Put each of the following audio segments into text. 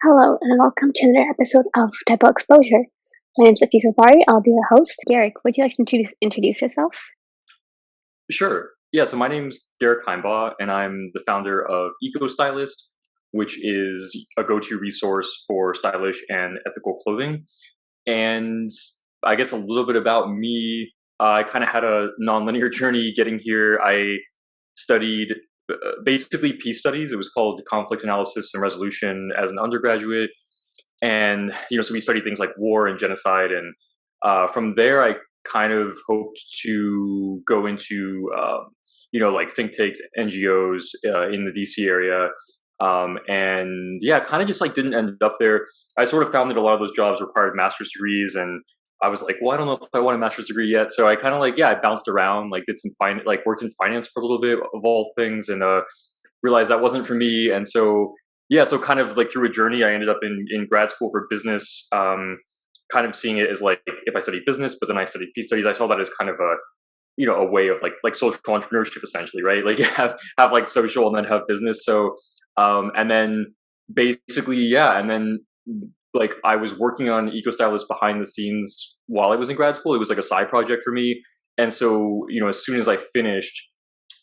Hello and welcome to another episode of Typo Exposure. My name is Bari. I'll be your host. Garik, would you like to introduce yourself? Sure. Yeah, so my name's Garik Himebaugh, and I'm the founder of Eco Stylist, which is a go-to resource for stylish and ethical clothing. And I guess a little bit about me, I kind of had a non-linear journey getting here. I studied basically peace studies. It was called conflict analysis and resolution as an undergraduate. And, so we studied things like war and genocide. And from there, I kind of hoped to go into, like think tanks, NGOs in the DC area. And yeah, kind of just like didn't end up there. I sort of found that a lot of those jobs required master's degrees, and I was like, well, I don't know if I want a master's degree yet. So I kind of I bounced around, like did some like worked in finance for a little bit of all things, and realized that wasn't for me. And so yeah, so kind of like through a journey, I ended up in grad school for business. Kind of seeing it as like if I studied business, but then I studied peace studies. I saw that as kind of a way of like social entrepreneurship essentially, right? Like have like social and then have business. So and then basically yeah, and then like I was working on Eco Stylist behind the scenes while I was in grad school. It was like a side project for me. And so, as soon as I finished,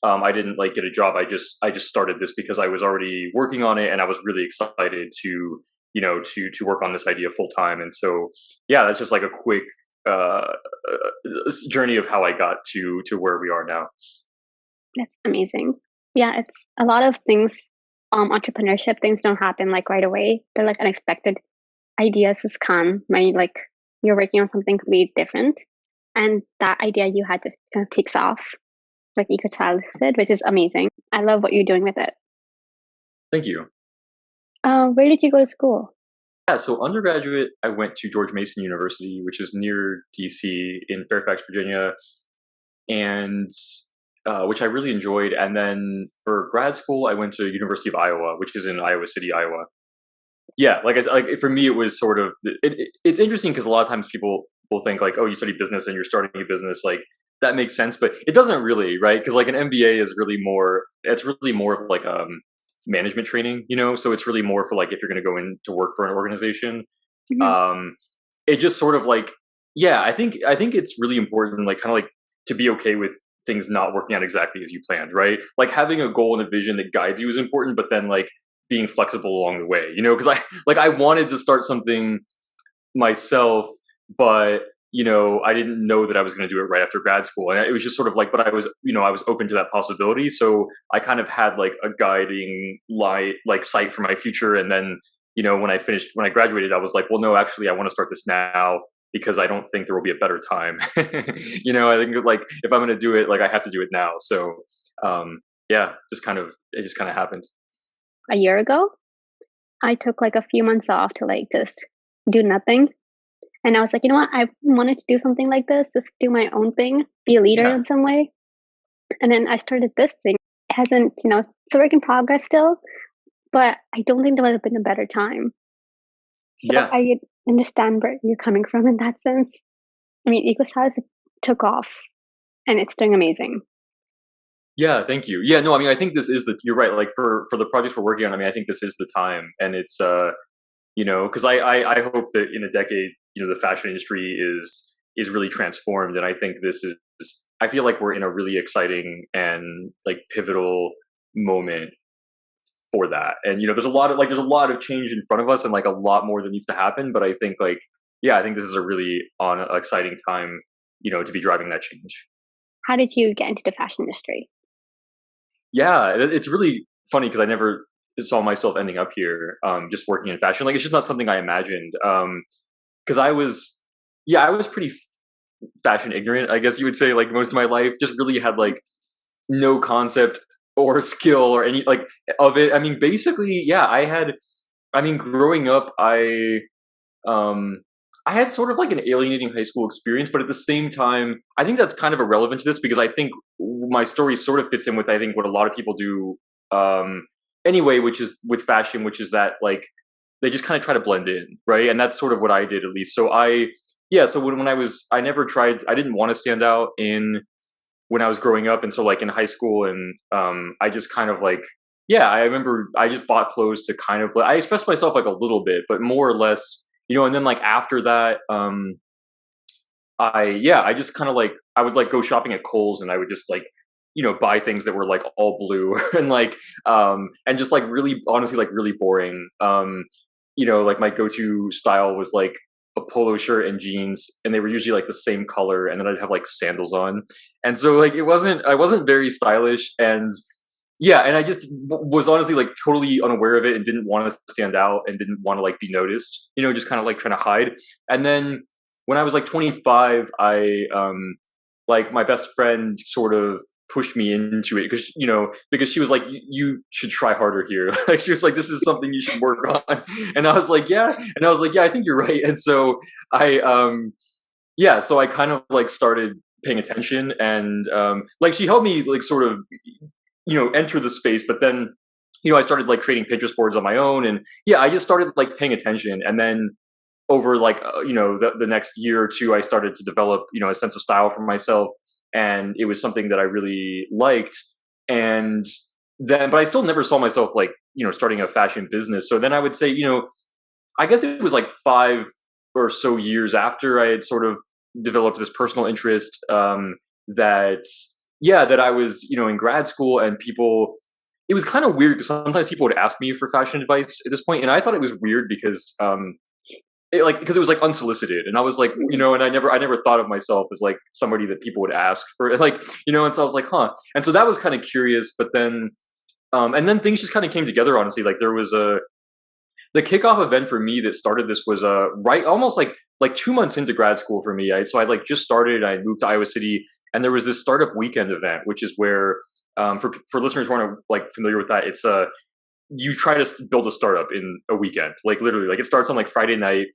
I didn't like get a job. I just started this because I was already working on it and I was really excited to, to work on this idea full time. And so, yeah, that's just like a quick uh, journey of how I got to where we are now. That's amazing. Yeah, it's a lot of things. Entrepreneurship things don't happen like right away. They're like unexpected. Ideas just come when you're working on something completely different, and that idea you had just kind of takes off, like Eco did, which is amazing. I love what you're doing with it. Thank you. Where did you go to school? Yeah, so undergraduate, I went to George Mason University, which is near DC in Fairfax, Virginia, and which I really enjoyed. And then for grad school, I went to University of Iowa, which is in Iowa City, Iowa. Yeah, like I said, like for me, it was sort of it's interesting because a lot of times people will think like, oh, you study business and you're starting a business, like that makes sense, but it doesn't really, right? Because like an MBA is really more, it's really more of like management training, so it's really more for like if you're going to go in to work for an organization. Mhm. Um, it just sort of like, yeah, I think it's really important, like kind of like to be okay with things not working out exactly as you planned, right? Like having a goal and a vision that guides you is important, but then like being flexible along the way, because I wanted to start something myself, but I didn't know that I was going to do it right after grad school, and it was just sort of like, but I was open to that possibility, so I kind of had like a guiding light, like sight for my future, and then when I graduated, I was like, well, no, actually, I want to start this now because I don't think there will be a better time. I think that, like if I'm going to do it, like I have to do it now. So yeah, it just kind of happened. A year ago, I took like a few months off to like just do nothing. And I was like, you know what? I wanted to do something like this, just do my own thing, be a leader Yeah, in some way. And then I started this thing. It hasn't, it's a work in progress still, but I don't think there would have been a better time. So yeah. I understand where you're coming from in that sense. I mean, EcoScience took off and it's doing amazing. Yeah, thank you. Yeah, no, I mean, I think this is you're right. Like for the projects we're working on, I mean, I think this is the time, and it's because I hope that in a decade, the fashion industry is really transformed, and I think this is. I feel like we're in a really exciting and like pivotal moment for that, and there's a lot of change in front of us, and like a lot more that needs to happen. But I think like yeah, I think this is a really exciting time, to be driving that change. How did you get into the fashion industry? Yeah, it's really funny because I never saw myself ending up here, just working in fashion. Like it's just not something I imagined. Because I was pretty fashion ignorant, I guess you would say. Like most of my life, just really had like no concept or skill or any like of it. I mean, basically, yeah, I had. I mean, growing up, um, I had sort of like an alienating high school experience, but at the same time, I think that's kind of irrelevant to this because I think my story sort of fits in with I think what a lot of people do anyway, which is with fashion, which is that like they just kind of try to blend in, right? And that's sort of what I did at least. So yeah, so when I never tried, I didn't want to stand out in when I was growing up, and so like in high school, and I just kind of like yeah, I remember I just bought clothes to kind of, I expressed myself like a little bit, but more or less, and then like after that, I just kind of like, I would like go shopping at Kohl's and I would just like, buy things that were like all blue and like, and just like really, honestly, like really boring. Like my go-to style was like a polo shirt and jeans, and they were usually like the same color, and then I'd have like sandals on, and so like I wasn't very stylish, and yeah, and I just was honestly like totally unaware of it and didn't want to stand out and didn't want to like be noticed, just kind of like trying to hide. And then when I was like 25, like my best friend sort of pushed me into it because she was like, you should try harder here. Like she was like, this is something you should work on. And I was like, yeah. And I was like, yeah, I think you're right. And so so I kind of like started paying attention, and like she helped me like sort of enter the space. But then I started like creating Pinterest boards on my own, and yeah, I just started like paying attention. And then over like the next year or two, I started to develop a sense of style for myself, and it was something that I really liked. And then, but I still never saw myself like starting a fashion business. So then I would say I guess it was like 5 or so years after I had sort of developed this personal interest, that that I was in grad school, and it was kind of weird because sometimes people would ask me for fashion advice at this point, and I thought it was weird because because it was like unsolicited, and I was like, and I never thought of myself as like somebody that people would ask for, like, and so I was like, huh. And so that was kind of curious. But then and then things just kind of came together, honestly. Like there was the kickoff event for me that started this was right almost like 2 months into grad school for me. So I like just started, I moved to Iowa City, and there was this startup weekend event, which is where for listeners who aren't like familiar with that, it's you try to build a startup in a weekend, like literally, like it starts on like Friday night,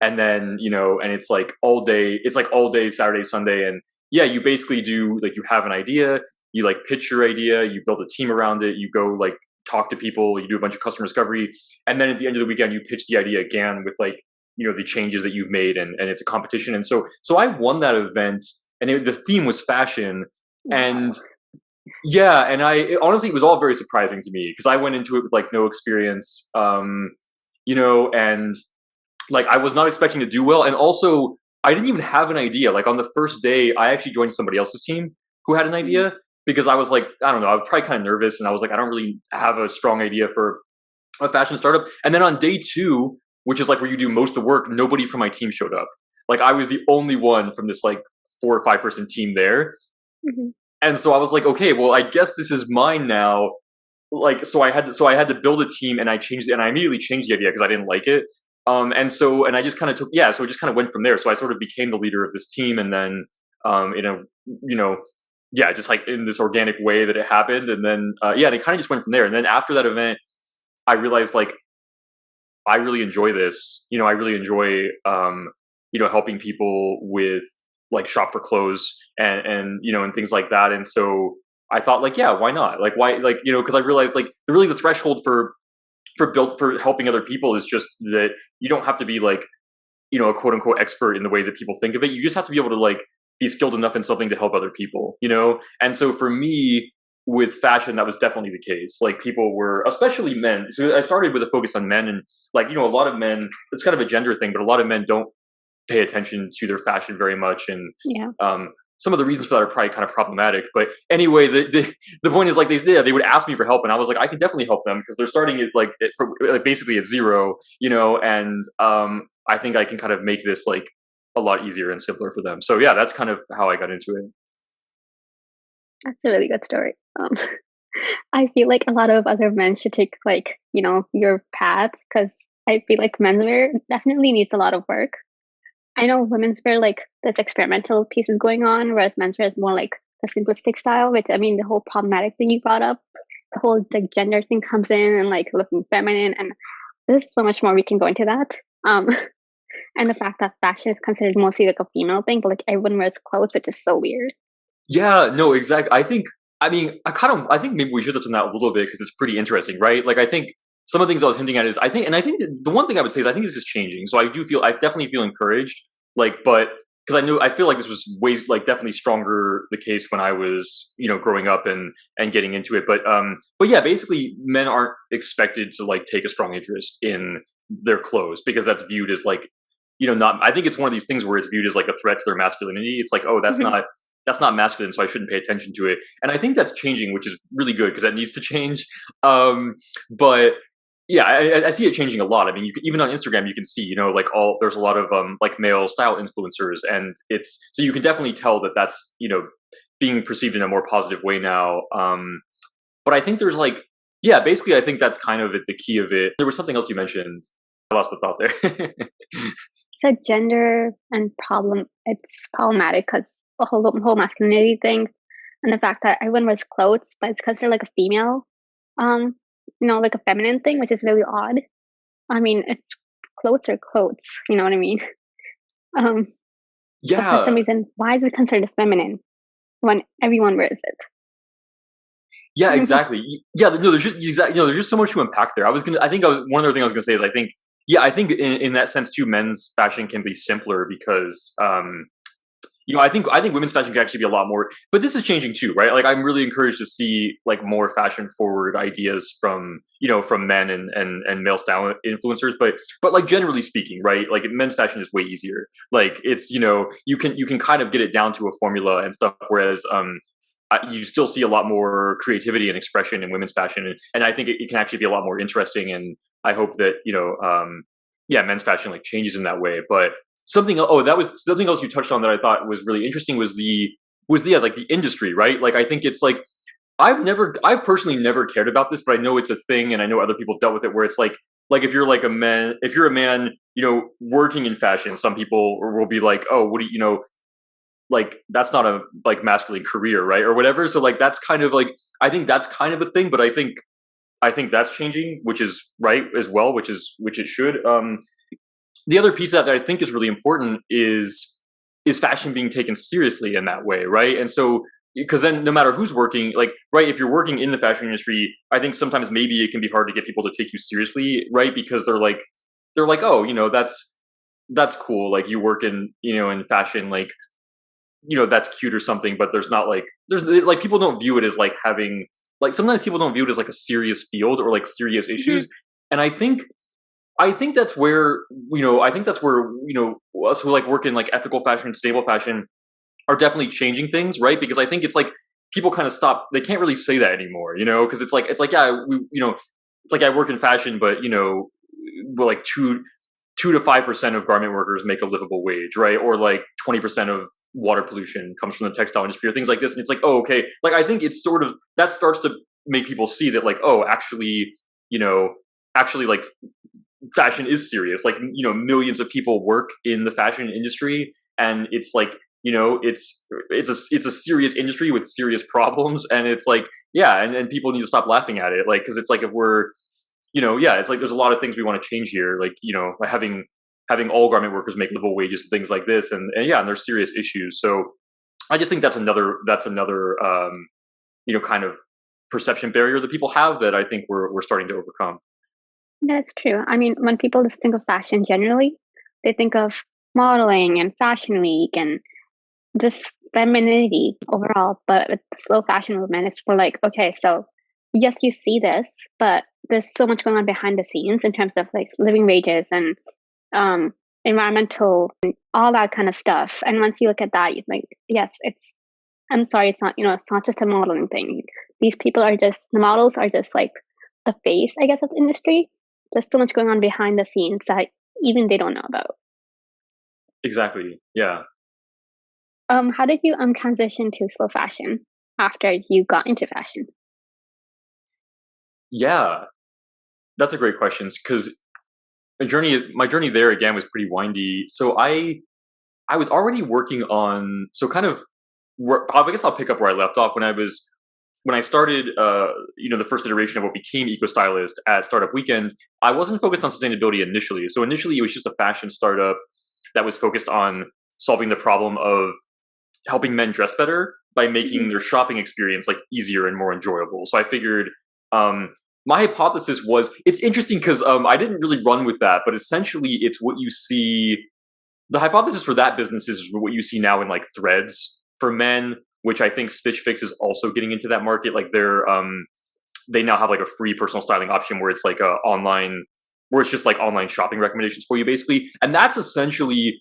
and then and it's like all day, Saturday, Sunday. And yeah, you basically do like, you have an idea, you like pitch your idea, you build a team around it, you go like talk to people, you do a bunch of customer discovery, and then at the end of the weekend you pitch the idea again with like the changes that you've made, and it's a competition. And so I won that event, and the theme was fashion. And yeah, and honestly, it was all very surprising to me because I went into it with like no experience, and like I was not expecting to do well. And also, I didn't even have an idea. Like on the first day, I actually joined somebody else's team who had an idea, because I was like, I don't know, I was probably kind of nervous, and I was like, I don't really have a strong idea for a fashion startup. And then on day 2, which is like where you do most of the work, nobody from my team showed up. Like I was the only one from this like 4 or 5 person team there. Mm-hmm. And so I was like, okay, well, I guess this is mine now. Like, so I had to build a team, and I immediately changed the idea because I didn't like it. And I just kind of so it just kind of went from there. So I sort of became the leader of this team, and then, just like in this organic way that it happened. And then, and it kind of just went from there. And then after that event, I realized like, I really enjoy this. I really enjoy, helping people with like shop for clothes and and things like that. And so I thought like, yeah, why not? Like why, like, because I realized like really the threshold for helping other people is just that you don't have to be like, a quote unquote expert in the way that people think of it. You just have to be able to like be skilled enough in something to help other people, And so for me with fashion, that was definitely the case. Like people were, especially men. So I started with a focus on men, and like, a lot of men, it's kind of a gender thing, but a lot of men don't pay attention to their fashion very much. And some of the reasons for that are probably kind of problematic. But anyway, the point is like they would ask me for help, and I was like, I can definitely help them because they're starting it like basically at zero, and I think I can kind of make this like a lot easier and simpler for them. So yeah, that's kind of how I got into it. That's a really good story. I feel like a lot of other men should take like, your path, because I feel like menswear definitely needs a lot of work. I know women's wear, like there's experimental pieces going on, whereas menswear is more like the simplistic style, which I mean the whole problematic thing you brought up, the whole like gender thing comes in, and like looking feminine, and there's so much more we can go into that. And the fact that fashion is considered mostly like a female thing, but like everyone wears clothes, which is so weird. Yeah, no, exactly. I think maybe we should touch on that a little bit because it's pretty interesting, right? Like, I think some of the things I was hinting at is, I think that the one thing I would say is I think this is changing. So I definitely feel encouraged, like, but because I feel like this was way like definitely stronger the case when I was growing up and getting into it. But yeah, basically men aren't expected to like take a strong interest in their clothes because that's viewed as like not. I think it's one of these things where it's viewed as like a threat to their masculinity. It's like, oh, Mhm. that's not masculine, so I shouldn't pay attention to it. And I think that's changing, which is really good because that needs to change. But yeah, I see it changing a lot. I mean, even on Instagram, you can see, like there's a lot of like male style influencers, and it's so you can definitely tell that that's being perceived in a more positive way now. But I think there's like, yeah, basically, I think that's kind of the key of it. There was something else you mentioned. I lost the thought there. So gender and it's problematic because the whole masculinity thing, and the fact that everyone wears clothes, but it's considered like a female, um, like a feminine thing, which is really odd. I mean, it's clothes are clothes, you know what I mean? Um, but for some Yeah, reason, why is it considered feminine when everyone wears it? yeah, exactly. Yeah, no, there's just exactly, there's just so much to unpack there. I think one other thing I was gonna say is I think in that sense too, men's fashion can be simpler because I think women's fashion can actually be a lot more, but this is changing too, right? Like I'm really encouraged to see like more fashion forward ideas from from men and male style influencers, but like generally speaking, right? Like men's fashion is way easier. Like it's you can kind of get it down to a formula and stuff, whereas you still see a lot more creativity and expression in women's fashion, and I think it can actually be a lot more interesting. And I hope that yeah, men's fashion like changes in that way. But that was something else you touched on that I thought was really interesting was the like the industry, right? Like I think it's like I've personally never cared about this, but I know it's a thing, and I know other people dealt with it where it's like if you're a man, working in fashion, some people will be like, oh, what do like that's not a like masculine career, right, or whatever. So like that's kind of like I think that's kind of a thing, but I think that's changing, which is right as well, which it should. The other piece that I think is really important is fashion being taken seriously in that way, right? And so because then no matter who's working, like right, if you're working in the fashion industry, I think sometimes maybe it can be hard to get people to take you seriously, right? Because they're like, oh, that's cool, like you work in in fashion, like that's cute or something, but there's not like there's like people don't view it as like having like sometimes people don't view it as like a serious field or like serious Mhm. issues. And I think that's where I think that's where us who like work in like ethical fashion, stable fashion are definitely changing things, right? Because I think it's like people kind of stop. They can't really say that anymore, because it's like yeah, it's like I work in fashion, but we're like 2 to 5% of garment workers make a livable wage, right? Or like 20% of water pollution comes from the textile industry or things like this. And it's like, oh, okay. Like I think it's sort of that starts to make people see that like, oh, actually, you know, actually like fashion is serious. Like, millions of people work in the fashion industry, and it's like, it's a serious industry with serious problems, and it's like, yeah, and people need to stop laughing at it, like, because it's like if we're, yeah, it's like there's a lot of things we want to change here, like having all garment workers make livable wages, things like this, and yeah, and there's serious issues. So I just think that's another kind of perception barrier that people have that I think we're starting to overcome. That's true. I mean, when people just think of fashion generally, they think of modeling and fashion week and just femininity overall. But with the slow fashion movement, it's more like, okay, so yes, you see this, but there's so much going on behind the scenes in terms of like living wages and um, environmental and all that kind of stuff. And once you look at that, you think, yes, it's. I'm sorry, it's not. It's not just a modeling thing. These people are just the models are just like the face, I guess, of the industry. There's so much going on behind the scenes that even they don't know about. Exactly. Yeah. How did you transition to slow fashion after you got into fashion? Yeah. That's a great question because my journey there again was pretty windy. So I was already working on kind of I guess I'll pick up where I left off when I started the first iteration of what became Eco Stylist at Startup Weekend. I wasn't focused on sustainability initially. So initially it was just a fashion startup that was focused on solving the problem of helping men dress better by making Mhm. their shopping experience like easier and more enjoyable. So I figured my hypothesis was it's interesting because I didn't really run with that, but essentially it's what you see. the hypothesis for that business is what you see now in like threads for men, which I think Stitch Fix is also getting into that market. Like they now have like a free personal styling option where it's like a online where it's just like online shopping recommendations for you basically. And that essentially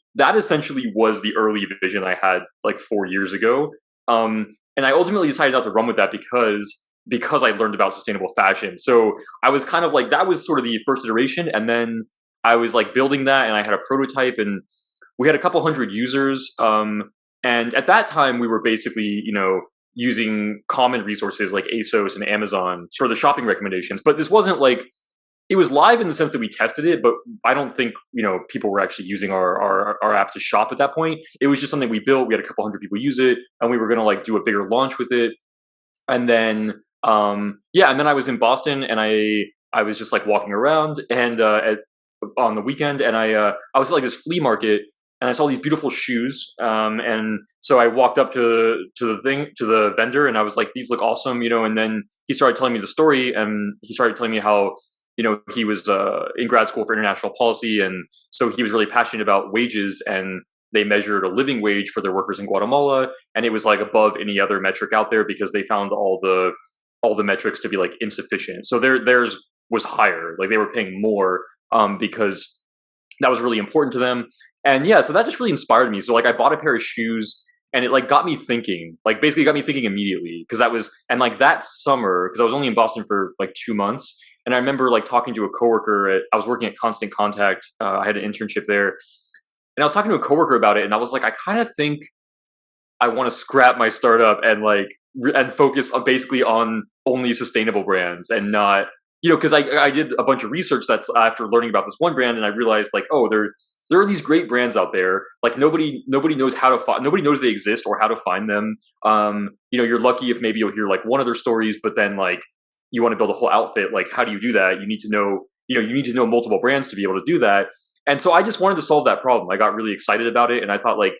was the early vision I had like 4 years ago. And I ultimately decided not to run with that because I learned about sustainable fashion. So I was kind of like that was sort of the first iteration, and then I was like building that, and I had a prototype, and we had a couple hundred users. And at that time, we were basically using common resources like ASOS and Amazon for the shopping recommendations. But this wasn't like it was live in the sense that we tested it, but I don't think people were actually using our app to shop at that point. It was just something we built. We had a couple hundred people use it, and we were going to like do a bigger launch with it. And then and then I was in Boston, and I was just like walking around and on the weekend, and I was at like this flea market, and I saw these beautiful shoes, and so I walked up to the vendor, and I was like, these look awesome, and then he started telling me the story, and he started telling me how he was in grad school for international policy, and so he was really passionate about wages, and they measured a living wage for their workers in Guatemala, and it was like above any other metric out there because they found all the metrics to be like insufficient. So theirs was higher, like they were paying more because that was really important to them. And yeah, so that just really inspired me. So like I bought a pair of shoes, and it like got me thinking, like basically got me thinking immediately, because that was, and like that summer, because I was only in Boston for like 2 months. And I remember like talking to a coworker I was working at Constant Contact. I had an internship there, and I was talking to a coworker about it, and I was like, I kind of think I want to scrap my startup and like and focus on basically on only sustainable brands, and not because I did a bunch of research that's after learning about this one brand, and I realized like, oh, there are these great brands out there, like nobody knows how to find, nobody knows they exist or how to find them. You're lucky if maybe you'll hear like one of their stories, but then like you want to build a whole outfit. Like, how do you do that? You need to know multiple brands to be able to do that. And so I just wanted to solve that problem. I got really excited about it, and I thought like,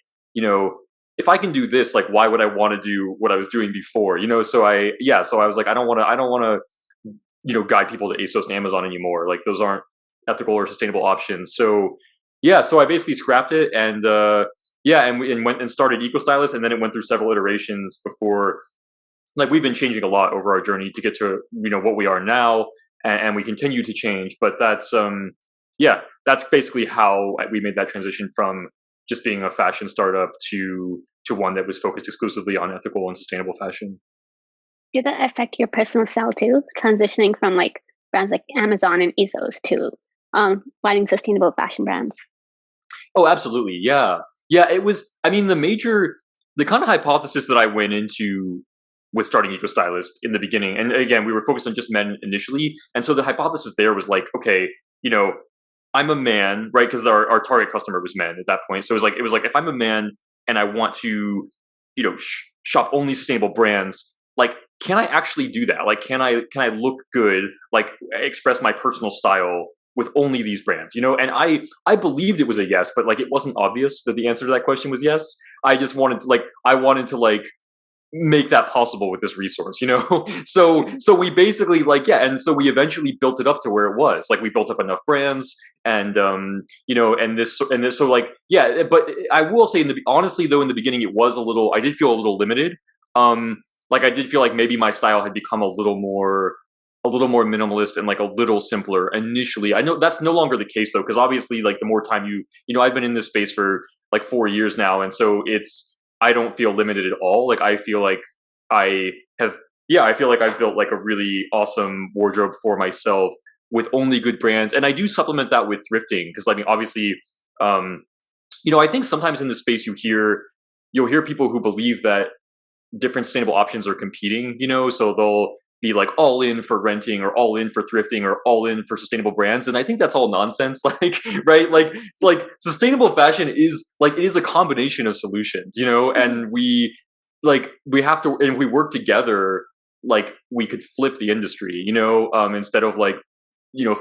if I can do this, like, why would I want to do what I was doing before? So I was like, I don't want to guide people to ASOS and Amazon anymore. Like, those aren't ethical or sustainable options. So yeah, so I basically scrapped it, and and went and started Eco Stylist, and then it went through several iterations before. Like, we've been changing a lot over our journey to get to what we are now, and we continue to change. But that's that's basically how we made that transition from just being a fashion startup to one that was focused exclusively on ethical and sustainable fashion. Did that affect your personal style too? Transitioning from like brands like Amazon and ASOS to finding sustainable fashion brands. Oh, absolutely. Yeah. Yeah. It was, I mean, the kind of hypothesis that I went into with starting Eco Stylist in the beginning, and again, we were focused on just men initially. And so the hypothesis there was like, okay, I'm a man, right? Because our target customer was men at that point. So it was like, if I'm a man and I want to, shop only sustainable brands, like, can I actually do that? Like, can I look good, like express my personal style with only these brands, And I believed it was a yes, but like it wasn't obvious that the answer to that question was yes. I just wanted to like make that possible with this resource, so we basically and so we eventually built it up to where it was. Like, we built up enough brands, and and this so like, yeah. But I will say, honestly though, in the beginning it was I did feel a little limited. Like, I did feel like maybe my style had become a little more minimalist and like a little simpler initially. I know that's no longer the case though, because obviously, like, the more time I've been in this space for like 4 years now, and so I don't feel limited at all. Like, I feel like I feel like I've built like a really awesome wardrobe for myself with only good brands. And I do supplement that with thrifting, because I mean, obviously, I think sometimes in this space you'll hear people who believe that different sustainable options are competing, so they'll be like all in for renting, or all in for thrifting, or all in for sustainable brands. And I think that's all nonsense. Like, right? Like, it's like sustainable fashion is like, it is a combination of solutions, and we have to, and we work together, like, we could flip the industry, instead of like,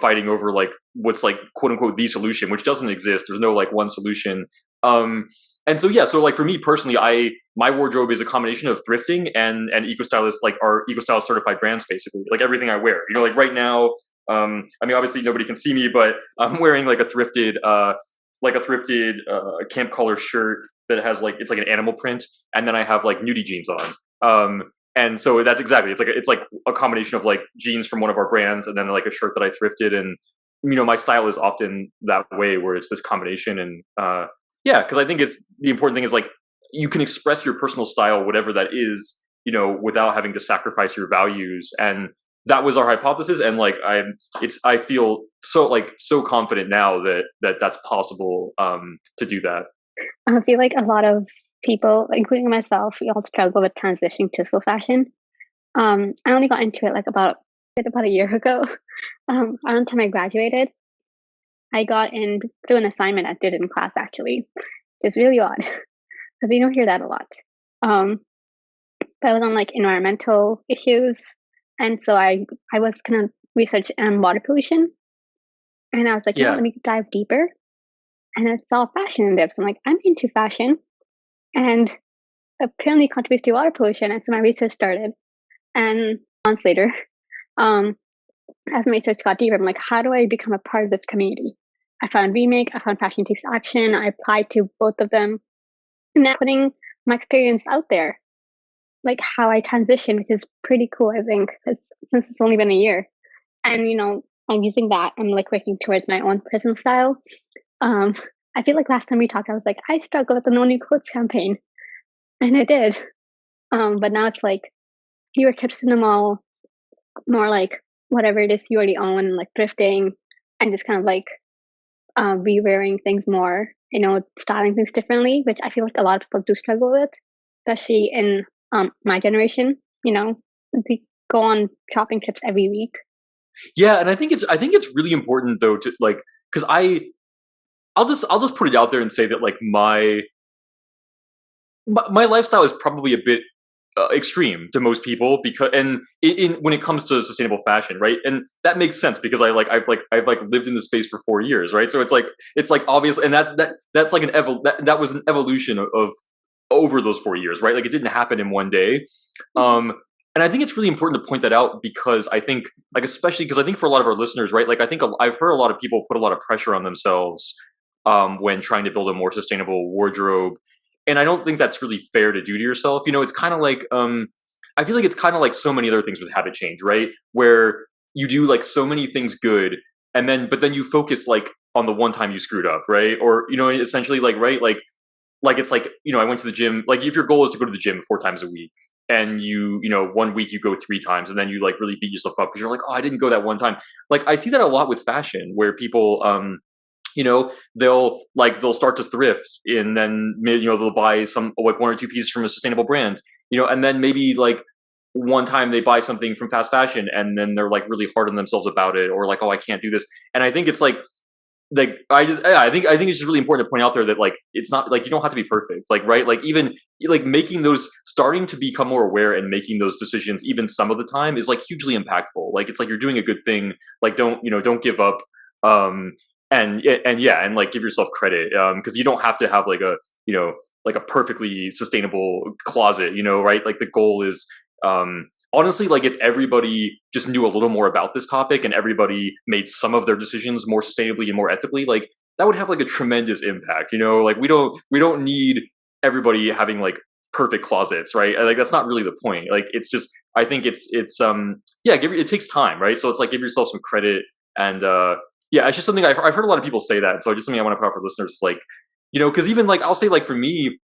fighting over like what's like quote unquote the solution, which doesn't exist. There's no like one solution. And so, yeah, so like for me personally, my wardrobe is a combination of thrifting and Eco Stylist, like our Eco Stylist certified brands, basically, like everything I wear, like right now, I mean, obviously nobody can see me, but I'm wearing like a thrifted, like a thrifted camp color shirt that has like it's like an animal print, and then I have like nudie jeans on. And so that's exactly it's like a combination of like jeans from one of our brands, and then like a shirt that I thrifted, and my style is often that way where it's this combination, and yeah, because I think it's the important thing is like you can express your personal style, whatever that is, without having to sacrifice your values. And that was our hypothesis. And like, I feel so confident now that that's possible, to do that. I feel like a lot of people, including myself, we all struggle with transitioning to slow fashion. I only got into it like about a year ago. Around the time I graduated, I got in through an assignment I did in class actually. It's really odd because you don't hear that a lot. Um, but I was on like environmental issues, and so I was kind of research water pollution, and I was like, Yeah. let me dive deeper. And I saw fashion in there, so I'm like, I'm into fashion, and apparently contributes to water pollution. And so my research started, and months later, um, as my research got deeper, I'm like, how do I become a part of this community? I found Remake, I found Fashion Takes Action. I applied to both of them, and now putting my experience out there, like how I transitioned, which is pretty cool, I think, since it's only been a year. And I'm using that. I'm like working towards my own personal style. Um, I feel like last time we talked, I was like, I struggle with the No New Clothes campaign, and I did. But now it's like fewer trips to the mall, more like whatever it is you already own, like thrifting, and just kind of like rewearing things more, styling things differently, which I feel like a lot of people do struggle with, especially in my generation. We go on shopping trips every week. Yeah. And I think it's really important though to like, cause I'll just put it out there and say that like my lifestyle is probably a bit extreme to most people, because and when it comes to sustainable fashion, right? And that makes sense because I've lived in the space for 4 years, right? So it's like obvious, and that's like that was an evolution of over those 4 years, right? Like it didn't happen in one day. um and I think it's really important to point that out, because I think, like, especially because I think for a lot of our listeners, right, like I think I've heard a lot of people put a lot of pressure on themselves when trying to build a more sustainable wardrobe. And I don't think that's really fair to do to yourself. It's kind of like, I feel like it's kind of like so many other things with habit change, right? Where you do like so many things good, and but then you focus like on the one time you screwed up, right? Or essentially, like, right, like it's like, I went to the gym. Like if your goal is to go to the gym 4 times a week, and one week you go 3 times, and then you like really beat yourself up because you're like, oh, I didn't go that one time. Like I see that a lot with fashion, where people they'll start to thrift, and then they'll buy some like 1 or 2 pieces from a sustainable brand, and then maybe like one time they buy something from fast fashion, and then they're like really hard on themselves about it, or like, oh, I can't do this. And I think it's like I think it's just really important to point out there that like it's not like you don't have to be perfect, like, right, like even like making those, starting to become more aware and making those decisions even some of the time is like hugely impactful. Like it's like you're doing a good thing. Like don't give up. um and yeah, and like give yourself credit, because you don't have to have like like a perfectly sustainable closet, right? Like the goal is, honestly, like if everybody just knew a little more about this topic, and everybody made some of their decisions more sustainably and more ethically, like that would have like a tremendous impact. Like we don't need everybody having like perfect closets, right? Like that's not really the point. Like it's just, I think it's yeah, it takes time, right? So it's like give yourself some credit. And yeah, it's just something I've heard a lot of people say that. So just something I want to put out for listeners. It's like, because even like I'll say, like for me,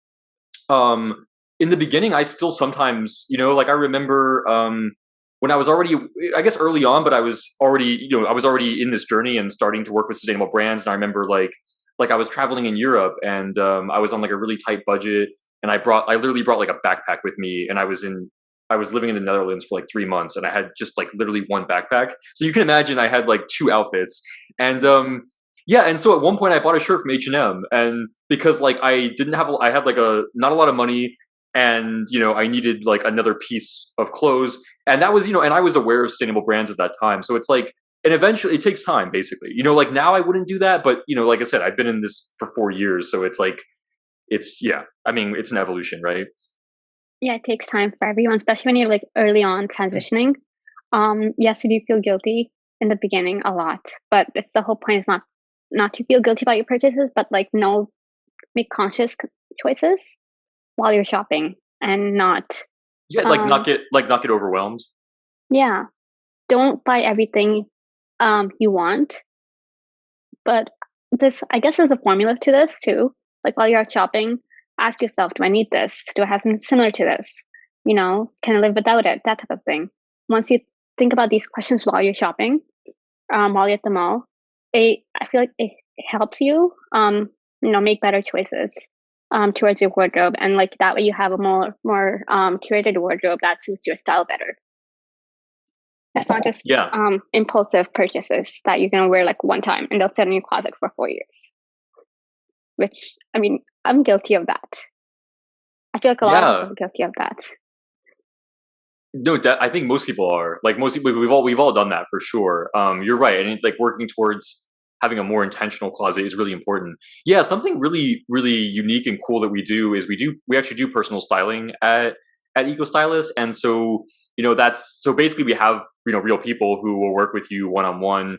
um, in the beginning, I still sometimes, like I remember, when I was already, I guess early on, but I was already in this journey and starting to work with sustainable brands. And I remember like I was traveling in Europe, and I was on like a really tight budget, and I literally brought like a backpack with me, and I was living in the Netherlands for like 3 months, and I had just like literally one backpack. So you can imagine I had like two outfits. And yeah, and so at one point I bought a shirt from H&M, and because like I had like a not a lot of money, and I needed like another piece of clothes, and that was, and I was aware of sustainable brands at that time. So it's like, and eventually it takes time, basically. Like now I wouldn't do that, but like I said, I've been in this for 4 years, so it's like, yeah, I mean, it's an evolution, right? Yeah, it takes time for everyone, especially when you're like early on transitioning. Yes, you do feel guilty in the beginning a lot, but it's the whole point is not not to feel guilty about your purchases, but like no, make conscious choices while you're shopping and not, Yeah, um, like not get overwhelmed. yeah, don't buy everything you want. But this, I guess, there's a formula to this too. Like while you're out shopping, ask yourself, do I need this? Do I have something similar to this? Can I live without it? That type of thing. Once you think about these questions while you're shopping, while you're at the mall, I feel like it helps you, make better choices towards your wardrobe, and like that way you have a more curated wardrobe that suits your style better. It's not just Yeah. impulsive purchases that you're gonna wear like one time and they'll sit in your closet for 4 years. Which I mean, I'm guilty of that. I feel like a lot of us Yeah. are guilty of that. No, I think most people are. Like most people, we've all done that for sure. You're right, and it's like working towards having a more intentional closet is really important. Yeah, something really unique and cool that we do is we actually do personal styling at Eco Stylist, and so that's so basically we have real people who will work with you one on one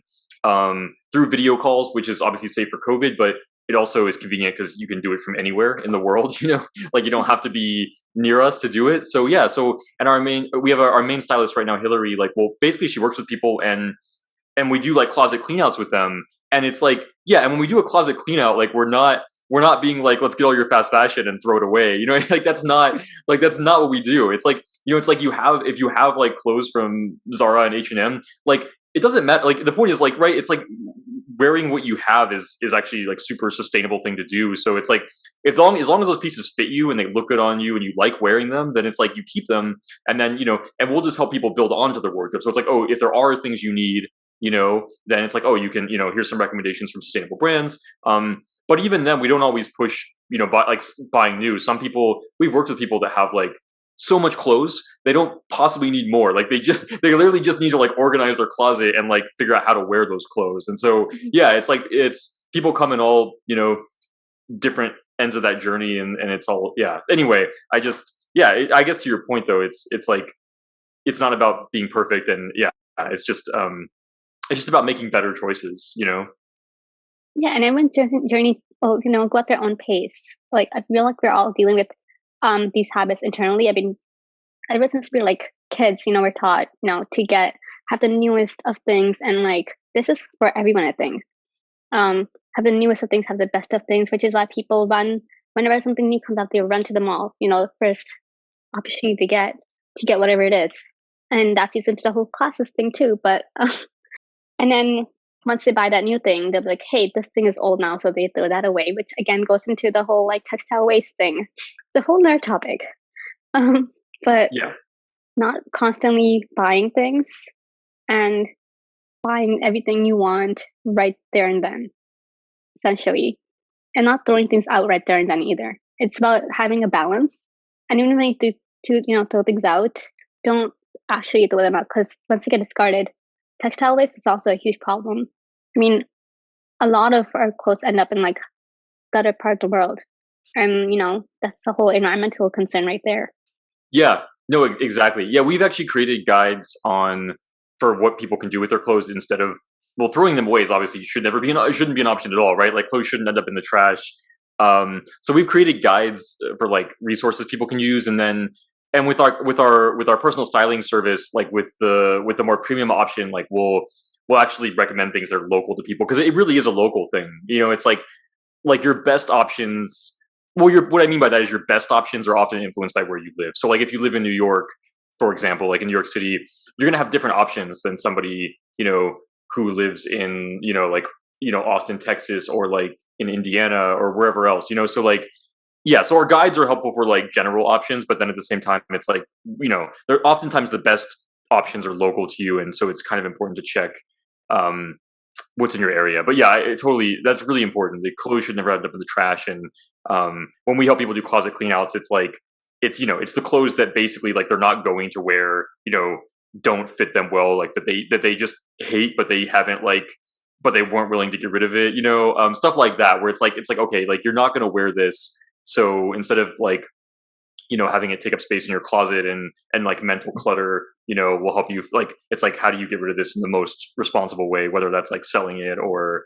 through video calls, which is obviously safe for COVID, but it also is convenient because you can do it from anywhere in the world. Like you don't have to be near us to do it. So yeah, and we have our main stylist right now, Hillary. Like, well, basically she works with people and we do like closet cleanouts with them. And it's like, yeah, and when we do a closet cleanout, like we're not being like, let's get all your fast fashion and throw it away. Like that's not what we do. It's like, it's like if you have like clothes from Zara and H&M, like it doesn't matter. Like the point is like, right, it's like wearing what you have is actually like super sustainable thing to do. So it's like as long as those pieces fit you and they look good on you and you like wearing them, then it's like you keep them, and then and we'll just help people build onto their wardrobe. So it's like, oh, if there are things you need, then it's like, oh, you can, here's some recommendations from sustainable brands. But even then, we don't always push, buying new. Some people, we've worked with people that have like so much clothes, they don't possibly need more. Like they literally just need to like organize their closet and like figure out how to wear those clothes. And so, Mhm. yeah, it's like, it's people come in all, different ends of that journey. And it's all, yeah. Anyway, I guess to your point though, it's like, it's not about being perfect. And yeah, it's just, it's just about making better choices. Yeah, and everyone's journey will, go at their own pace. Like I feel like we're all dealing with these habits internally. I mean, ever since we're like kids, we're taught, to have the newest of things, and like this is for everyone, I think. Have the newest of things, have the best of things, which is why people run whenever something new comes out. They run to the mall. The first opportunity to get whatever it is, and that feeds into the whole classes thing too. But and then once they buy that new thing, they'll be like, "Hey, this thing is old now," so they throw that away, which again goes into the whole like textile waste thing. It's a whole nother topic. Um, but Yeah. not constantly buying things and buying everything you want right there and then, essentially, and not throwing things out right there and then either. It's about having a balance. And even when you do to throw things out, don't actually throw them out, because once they get discarded, textile waste is also a huge problem. I mean, a lot of our clothes end up in like the other part of the world, and that's the whole environmental concern right there. Yeah, no, exactly. Yeah, we've actually created guides on for what people can do with their clothes instead of, well, throwing them away is obviously it shouldn't be an option at all, right? Like clothes shouldn't end up in the trash. So we've created guides for like resources people can use, and then and with our personal styling service, like with the more premium option, like we'll actually recommend things that are local to people because it really is a local thing. It's like your best options, well, what I mean by that is your best options are often influenced by where you live. So like if you live in New York, for example, like in New York City, you're going to have different options than somebody who lives in like Austin, Texas, or like in Indiana or wherever else. So like, yeah, so our guides are helpful for like general options, but then at the same time it's like they're oftentimes the best options are local to you, and so it's kind of important to check um what's in your area. But yeah, totally, that's really important. The clothes should never end up in the trash. And when we help people do closet clean outs, it's like it's the clothes that basically like they're not going to wear, don't fit them well, like that they just hate, but they haven't like but they weren't willing to get rid of it, stuff like that, where it's like okay, like you're not going to wear this, so instead of like having it take up space in your closet and like mental clutter, will help you, like it's like how do you get rid of this in the most responsible way, whether that's like selling it or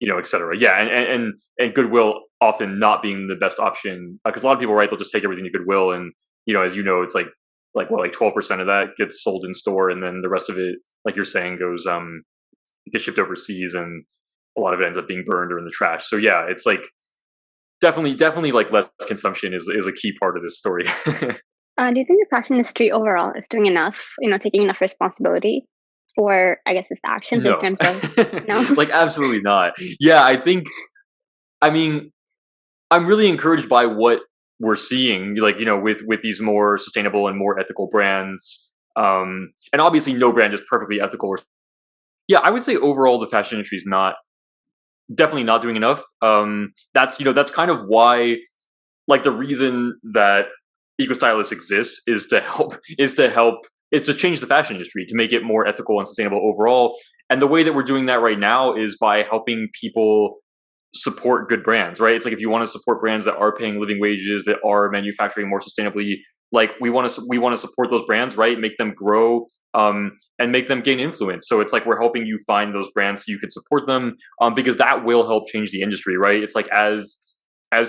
et cetera. Yeah, and Goodwill often not being the best option because a lot of people, right, they'll just take everything to Goodwill, and as you know, it's like what, like 12% of that gets sold in store, and then the rest of it, like you're saying, goes gets shipped overseas, and a lot of it ends up being burned or in the trash. So yeah, it's like definitely like less consumption is a key part of this story. Do you think the fashion industry overall is doing enough, taking enough responsibility for, I guess, its actions in No, terms of, no? like absolutely not. Yeah, I mean, I'm really encouraged by what we're seeing, like with these more sustainable and more ethical brands. And obviously, no brand is perfectly ethical. Yeah, I would say overall the fashion industry is not definitely not doing enough. That's kind of why, like, the reason that Eco Stylist exists is to change the fashion industry to make it more ethical and sustainable overall. And the way that we're doing that right now is by helping people support good brands, right? It's like if you want to support brands that are paying living wages, that are manufacturing more sustainably, like we want to support those brands, right? Make them grow, and make them gain influence. So it's like we're helping you find those brands so you can support them, because that will help change the industry, right? It's like as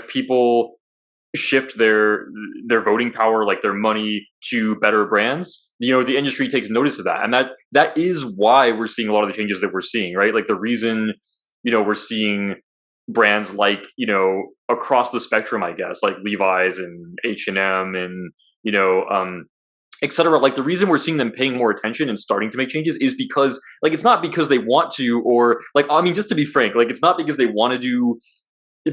people shift their voting power, like their money, to better brands, the industry takes notice of that, and that is why we're seeing a lot of the changes that we're seeing, right? Like the reason we're seeing brands like across the spectrum, I guess, like Levi's and H&M and etc. Like the reason we're seeing them paying more attention and starting to make changes is because, like, it's not because they want to, or like, I mean, just to be frank, like it's not because they want to do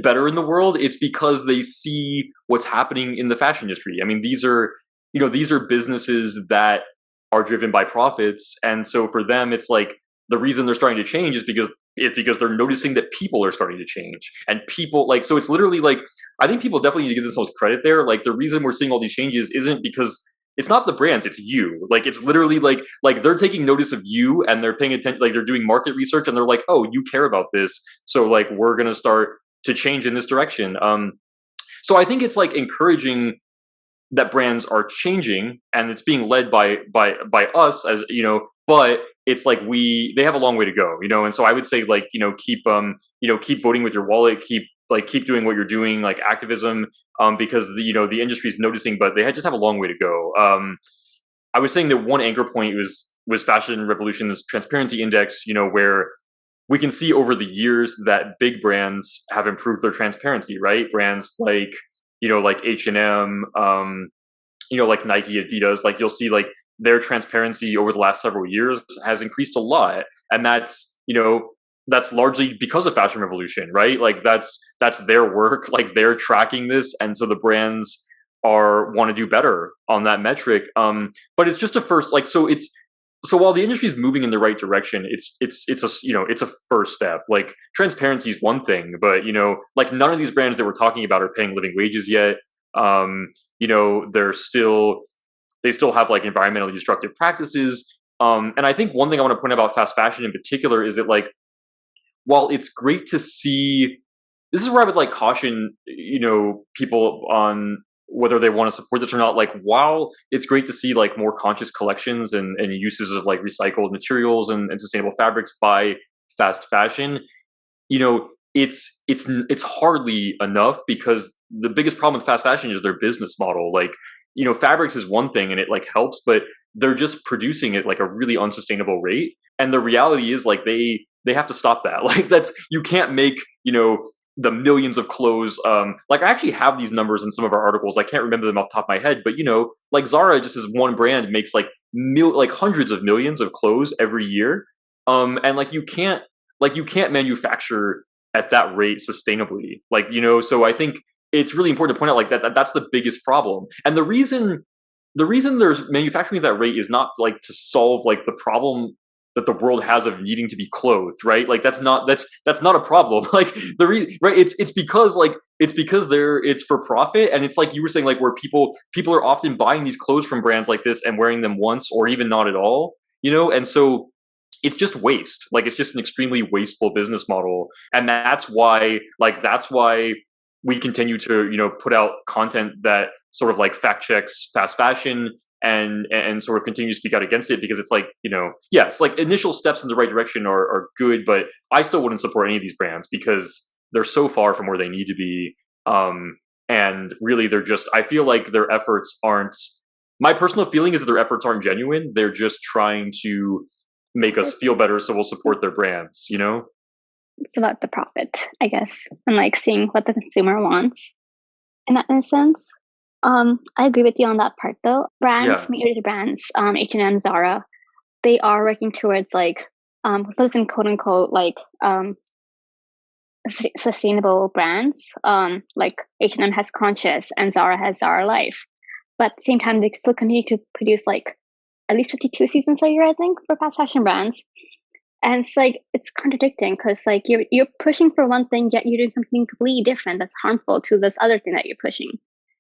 better in the world. It's because they see what's happening in the fashion industry. I mean, these are businesses that are driven by profits, and so for them, it's like the reason they're starting to change is because they're noticing that people are starting to change, and people, like, so it's literally like, I think people definitely need to give themselves credit there. Like the reason we're seeing all these changes isn't because it's not the brands, it's you. Like it's literally like they're taking notice of you, and they're paying attention, like they're doing market research, and they're like, oh, you care about this, so like we're gonna start to change in this direction. So I think it's like encouraging that brands are changing, and it's being led by us, as but it's like they have a long way to go, and so I would say, like, keep voting with your wallet, keep doing what you're doing, like activism, because the industry's noticing, but they just have a long way to go. I was saying that one anchor point was Fashion Revolution's transparency index, where we can see over the years that big brands have improved their transparency, right? Brands like like H&M, like Nike, Adidas, like you'll see like their transparency over the last several years has increased a lot, and that's largely because of Fashion Revolution, right? Like that's their work, like they're tracking this, and so the brands want to do better on that metric. But it's just a first, like, so while the industry is moving in the right direction, it's a first step. Like transparency is one thing, but like none of these brands that we're talking about are paying living wages yet. They still have like environmentally destructive practices. And I think one thing I want to point out about fast fashion in particular is that, like, while it's great to see, this is where I would like caution, people on whether they want to support this or not. Like, while it's great to see like more conscious collections and uses of like recycled materials and sustainable fabrics by fast fashion, it's hardly enough, because the biggest problem with fast fashion is their business model. Like, fabrics is one thing and it like helps, but they're just producing it like a really unsustainable rate. And the reality is, like, they have to stop that. Like, you can't make, the millions of clothes. Like, I actually have these numbers in some of our articles. I can't remember them off the top of my head, but like Zara, just as one brand, makes like hundreds of millions of clothes every year. And like you can't manufacture at that rate sustainably. Like, so I think it's really important to point out, like, that's the biggest problem. And the reason there's manufacturing at that rate is not like to solve like the problem that the world has of needing to be clothed, right? Like that's not a problem. Like right, it's because it's for profit, and it's like you were saying, like, where people are often buying these clothes from brands like this and wearing them once or even not at all, and so it's just waste. Like, it's just an extremely wasteful business model, and that's why we continue to put out content that sort of like fact checks fast fashion and sort of continue to speak out against it, because it's like, yes, like initial steps in the right direction are good, but I still wouldn't support any of these brands because they're so far from where they need to be. And really, I feel like their efforts aren't, my personal feeling is that their efforts aren't genuine. They're just trying to make us feel better, so we'll support their brands, It's about the profit, I guess, and like seeing what the consumer wants in that instance. I agree with you on that part though. Yeah. Major brands, H&M, Zara, they are working towards like, those in quote unquote like sustainable brands. Like H&M has Conscious and Zara has Zara Life, but at the same time they still continue to produce like at least 52 seasons a year, I think, for fast fashion brands. And it's like it's contradicting because like you're pushing for one thing, yet you're doing something completely different that's harmful to this other thing that you're pushing.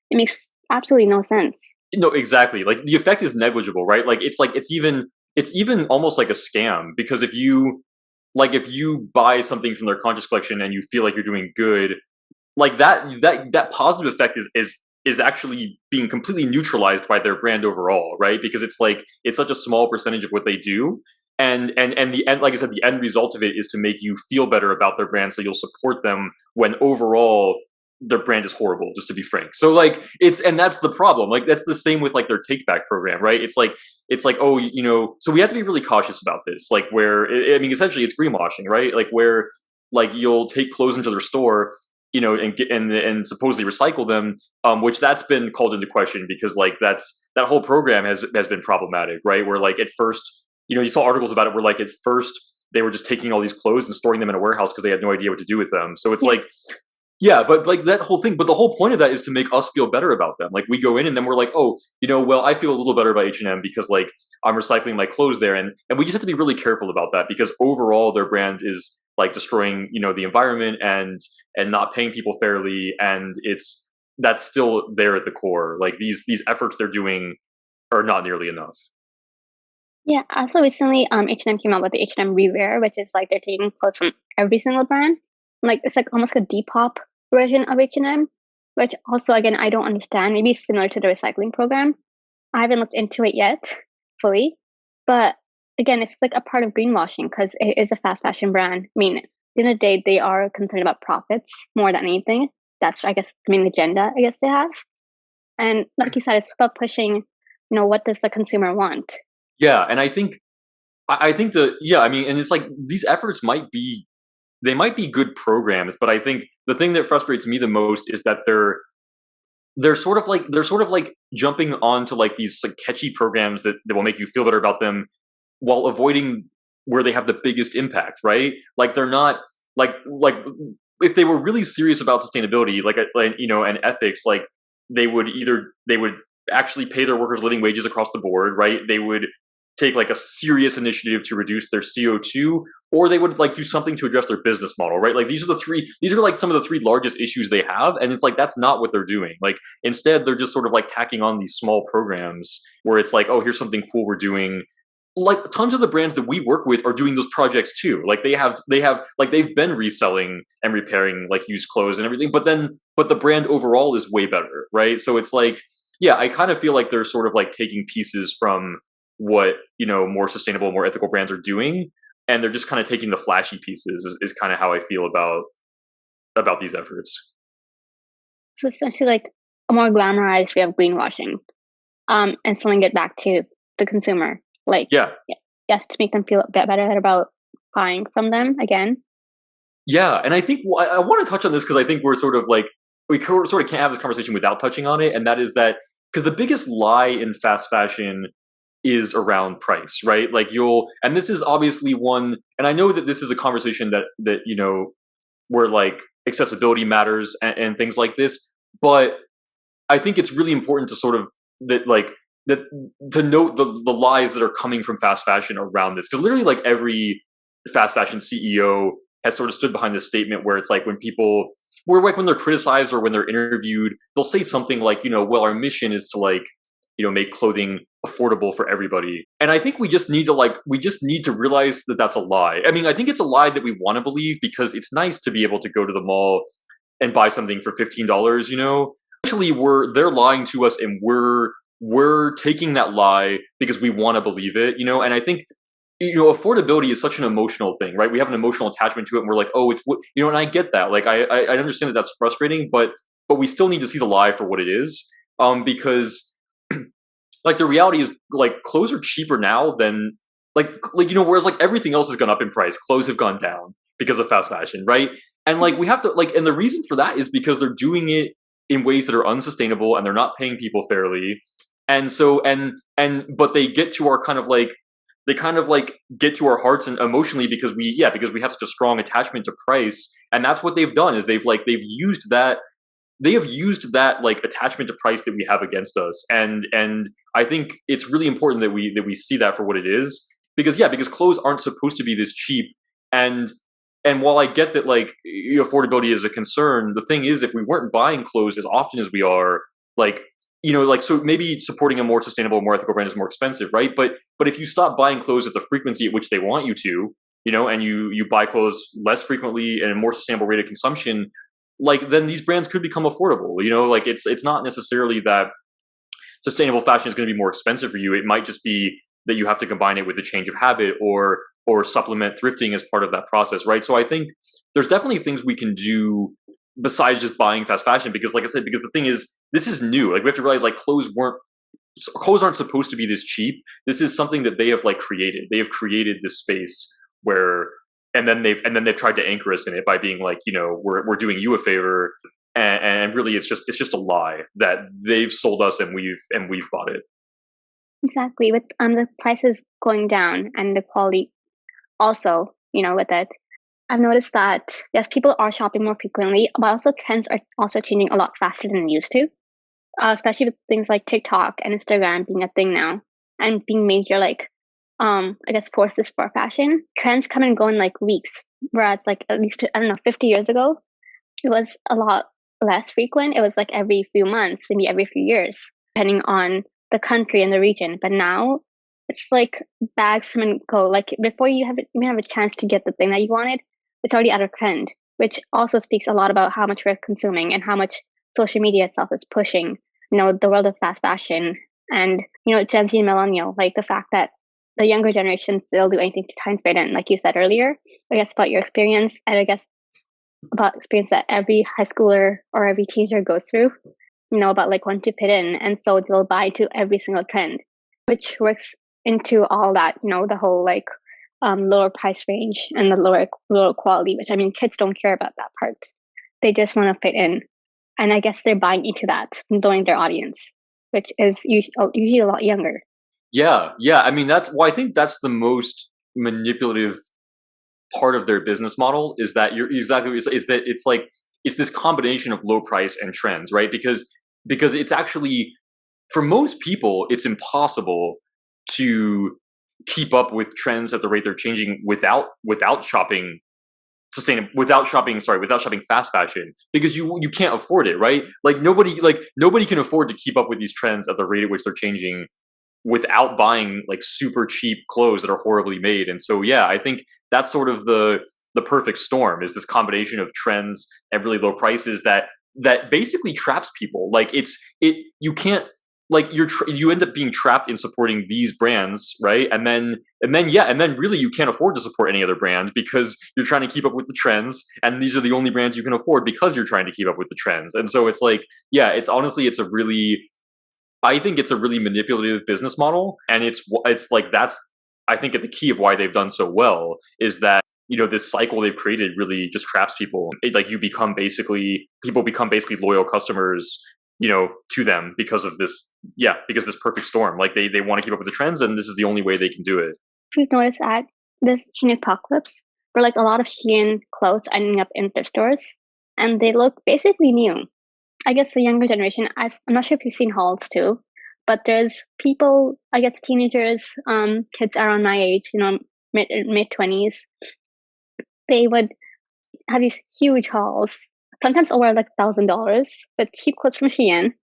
It makes absolutely no sense. No, exactly. Like the effect is negligible, right? Like it's even almost like a scam, because if you buy something from their Conscious collection and you feel like you're doing good, like that positive effect is actually being completely neutralized by their brand overall, right? Because it's like it's such a small percentage of what they do. And the end, like I said, the end result of it is to make you feel better about their brand, so you'll support them when overall their brand is horrible, just to be frank. So like and that's the problem. Like that's the same with like their take back program, right? It's like, oh, so we have to be really cautious about this. Like where I mean, essentially it's greenwashing, right? Like where like you'll take clothes into their store, and supposedly recycle them, which that's been called into question, because like that whole program has been problematic, right? Where like at first, you saw articles about it where like at first they were just taking all these clothes and storing them in a warehouse because they had no idea what to do with them. So it's like, yeah, but like that whole thing, but the whole point of that is to make us feel better about them. Like we go in and then we're like, oh, well, I feel a little better about H&M because like I'm recycling my clothes there, and we just have to be really careful about that, because overall their brand is like destroying, the environment and not paying people fairly, and that's still there at the core. Like these efforts they're doing are not nearly enough. Yeah. Also, recently, H&M came out with the H&M Rewear, which is like they're taking clothes from every single brand. Like it's like almost like a Depop version of H&M, which also again I don't understand. Maybe it's similar to the recycling program. I haven't looked into it yet fully, but again, it's like a part of greenwashing because it is a fast fashion brand. I mean, at the end of the day, they are concerned about profits more than anything. That's, I guess, the main agenda I guess they have. And like you said, it's about pushing. What does the consumer want? Yeah, and I think I mean, and it's like these efforts might be good programs, but I think the thing that frustrates me the most is that they're sort of like jumping onto like these like catchy programs that will make you feel better about them, while avoiding where they have the biggest impact, right? Like they're not like if they were really serious about sustainability, and ethics, like they would actually pay their workers living wages across the board, right? They would take like a serious initiative to reduce their CO2, or they would like do something to address their business model, right? Like these are like some of the three largest issues they have, and it's like that's not what they're doing. Like instead they're just sort of like tacking on these small programs where it's like, oh, here's something cool we're doing. Like tons of the brands that we work with are doing those projects too. Like they have like they've been reselling and repairing like used clothes and everything, but the brand overall is way better, right? So it's like, yeah, I kind of feel like they're sort of like taking pieces from what more sustainable, more ethical brands are doing, and they're just kind of taking the flashy pieces, is kind of how I feel about these efforts. So essentially, like a more glamorized way of greenwashing, and selling it back to the consumer. Like, Yeah, yes, to make them feel a bit better about buying from them again. yeah, and I think I want to touch on this because I think we're sort of like sort of can't have this conversation without touching on it, and that is that because the biggest lie in fast fashion is around price, right? Like and this is obviously one, and I know that this is a conversation that where like accessibility matters and things like this, but I think it's really important to sort of that to note the lies that are coming from fast fashion around this, because literally like every fast fashion CEO has sort of stood behind this statement where it's like when they're criticized or when they're interviewed, they'll say something like, well, our mission is to like make clothing affordable for everybody. And I think we just need to realize that that's a lie. I mean, I think it's a lie that we want to believe because it's nice to be able to go to the mall and buy something for $15, Actually, they're lying to us, and we're taking that lie because we want to believe it, and I think affordability is such an emotional thing, right? We have an emotional attachment to it, and we're like, oh, it's what and I get that. Like, I understand that that's frustrating, but we still need to see the lie for what it is, because like the reality is, like, clothes are cheaper now than whereas like everything else has gone up in price, clothes have gone down because of fast fashion, right? And like we have to and the reason for that is because they're doing it in ways that are unsustainable and they're not paying people fairly. And so but they get to our kind of like they kind of like get to our hearts and emotionally because we have such a strong attachment to price, and that's what they've done is they have used that like attachment to price that we have against us, and I think it's really important that we see that for what it is, because clothes aren't supposed to be this cheap. And and while I get that, like, affordability is a concern, the thing is, if we weren't buying clothes as often as we are, like, so maybe supporting a more sustainable, more ethical brand is more expensive, right? But if you stop buying clothes at the frequency at which they want you to, and you buy clothes less frequently and a more sustainable rate of consumption, like, then these brands could become affordable. Like, it's not necessarily that sustainable fashion is going to be more expensive for you. It might just be that you have to combine it with a change of habit, or supplement thrifting as part of that process, right? So I think there's definitely things we can do besides just buying fast fashion, because, like I said, because the thing is, this is new. Like, we have to realize, like, clothes aren't supposed to be this cheap. This is something that they have, like, created. They have created this space where, and then they've tried to anchor us in it by being like, we're doing you a favor, and really it's just a lie that they've sold us, and we've bought it. Exactly. With the prices going down and the quality also, with it, I've noticed that yes, people are shopping more frequently, but also trends are also changing a lot faster than they used to. Especially with things like TikTok and Instagram being a thing now and being major, like, I guess forces for fashion. Trends come and go in like weeks. Whereas, like, at least I don't know, 50 years ago, it was a lot less frequent. It was like every few months, maybe every few years, depending on the country and the region. But now it's like bags come and go. Like, before you have a chance to get the thing that you wanted, it's already out of trend, which also speaks a lot about how much we're consuming and how much social media itself is pushing, the world of fast fashion. And, Gen Z and millennial, like the fact that the younger generation still do anything to try and fit in, like you said earlier, I guess about your experience, and I guess about experience that every high schooler or every teenager goes through, about like wanting to fit in. And so they'll buy to every single trend, which works into all that, the whole like lower price range and the lower quality, which, I mean, kids don't care about that part. They just want to fit in. And I guess they're buying into that, knowing their audience, which is usually a lot younger. Yeah, yeah. I mean, I think that's the most manipulative part of their business model, is that you're exactly is that it's like it's this combination of low price and trends, right? Because it's actually, for most people, it's impossible to keep up with trends at the rate they're changing without shopping without shopping fast fashion, because you can't afford it, right? Like, nobody can afford to keep up with these trends at the rate at which they're changing without buying like super cheap clothes that are horribly made. And so, yeah, I think that's sort of the perfect storm, is this combination of trends and really low prices that basically traps people. Like, you can't, like, you end up being trapped in supporting these brands, right? And then really you can't afford to support any other brand because you're trying to keep up with the trends, and these are the only brands you can afford because you're trying to keep up with the trends. And so it's like, yeah, it's honestly, I think it's a really manipulative business model, and it's like, that's, I think, at the key of why they've done so well, is that, this cycle they've created really just traps people. Like, people become basically loyal customers, to them because of this, yeah, because this perfect storm. Like, they want to keep up with the trends, and this is the only way they can do it. We've noticed that this Shein apocalypse, where like a lot of Shein clothes ending up in thrift stores, and they look basically new. I guess the younger generation, I'm not sure if you've seen hauls too, but there's people, I guess teenagers, kids around my age, mid 20s, they would have these huge hauls, sometimes over like $1,000, with cheap clothes from Shein.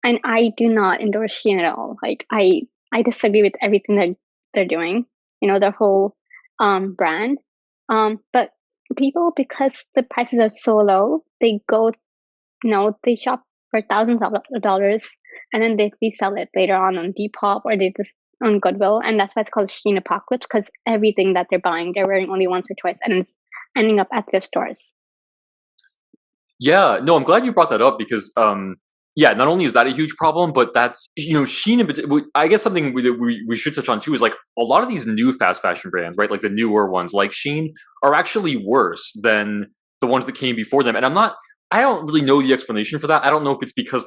And I do not endorse Shein at all. Like, I disagree with everything that they're doing, their whole brand. But people, because the prices are so low, they go, they shop for thousands of dollars and then they resell it later on Depop, or they just on Goodwill, and that's why it's called Sheen Apocalypse, because everything that they're buying, they're wearing only once or twice, and it's ending up at thrift stores. Yeah, no, I'm glad you brought that up because, yeah, not only is that a huge problem, but that's, Shein, I guess something we should touch on too is like a lot of these new fast fashion brands, right? Like the newer ones like Shein are actually worse than the ones that came before them. And I don't really know the explanation for that. I don't know if it's because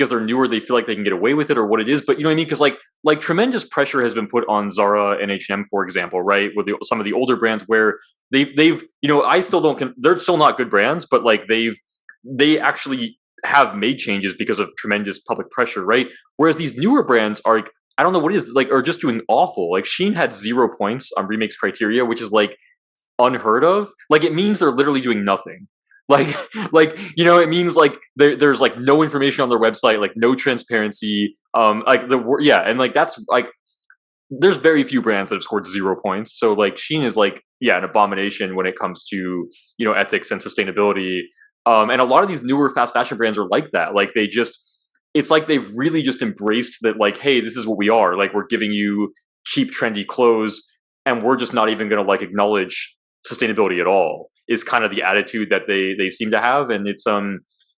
they're newer, they feel like they can get away with it or what it is, but you know what I mean? Because like tremendous pressure has been put on Zara and H&M, for example, right? With some of the older brands where they've I still don't they're still not good brands, but like they actually have made changes because of tremendous public pressure, right? Whereas these newer brands are like, I don't know what it is, like, are just doing awful. Like Shein had 0 points on remakes criteria, which is like unheard of. Like it means they're literally doing nothing. Like it means like there's like no information on their website, like no transparency. And like that's like there's very few brands that have scored 0 points. So like Shein is like, yeah, an abomination when it comes to, ethics and sustainability. And a lot of these newer fast fashion brands are like that. Like it's like they've really just embraced that, like, hey, this is what we are. Like we're giving you cheap, trendy clothes, and we're just not even going to like acknowledge sustainability at all. Is kind of the attitude that they seem to have, and it's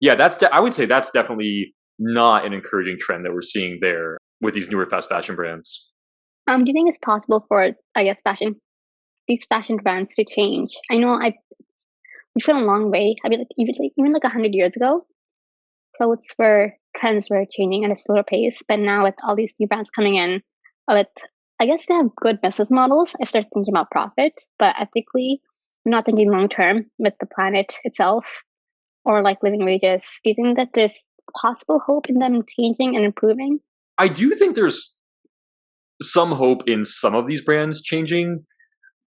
yeah, I would say that's definitely not an encouraging trend that we're seeing there with these newer fast fashion brands. Do you think it's possible for, I guess, these fashion brands to change? I know we've come a long way. I mean, even like 100 years ago, trends were changing at a slower pace. But now with all these new brands coming in, with I guess they have good business models. I start thinking about profit, but ethically, I'm not thinking long term with the planet itself or like living wages. Do you think that there's possible hope in them changing and improving? I do think there's some hope in some of these brands changing,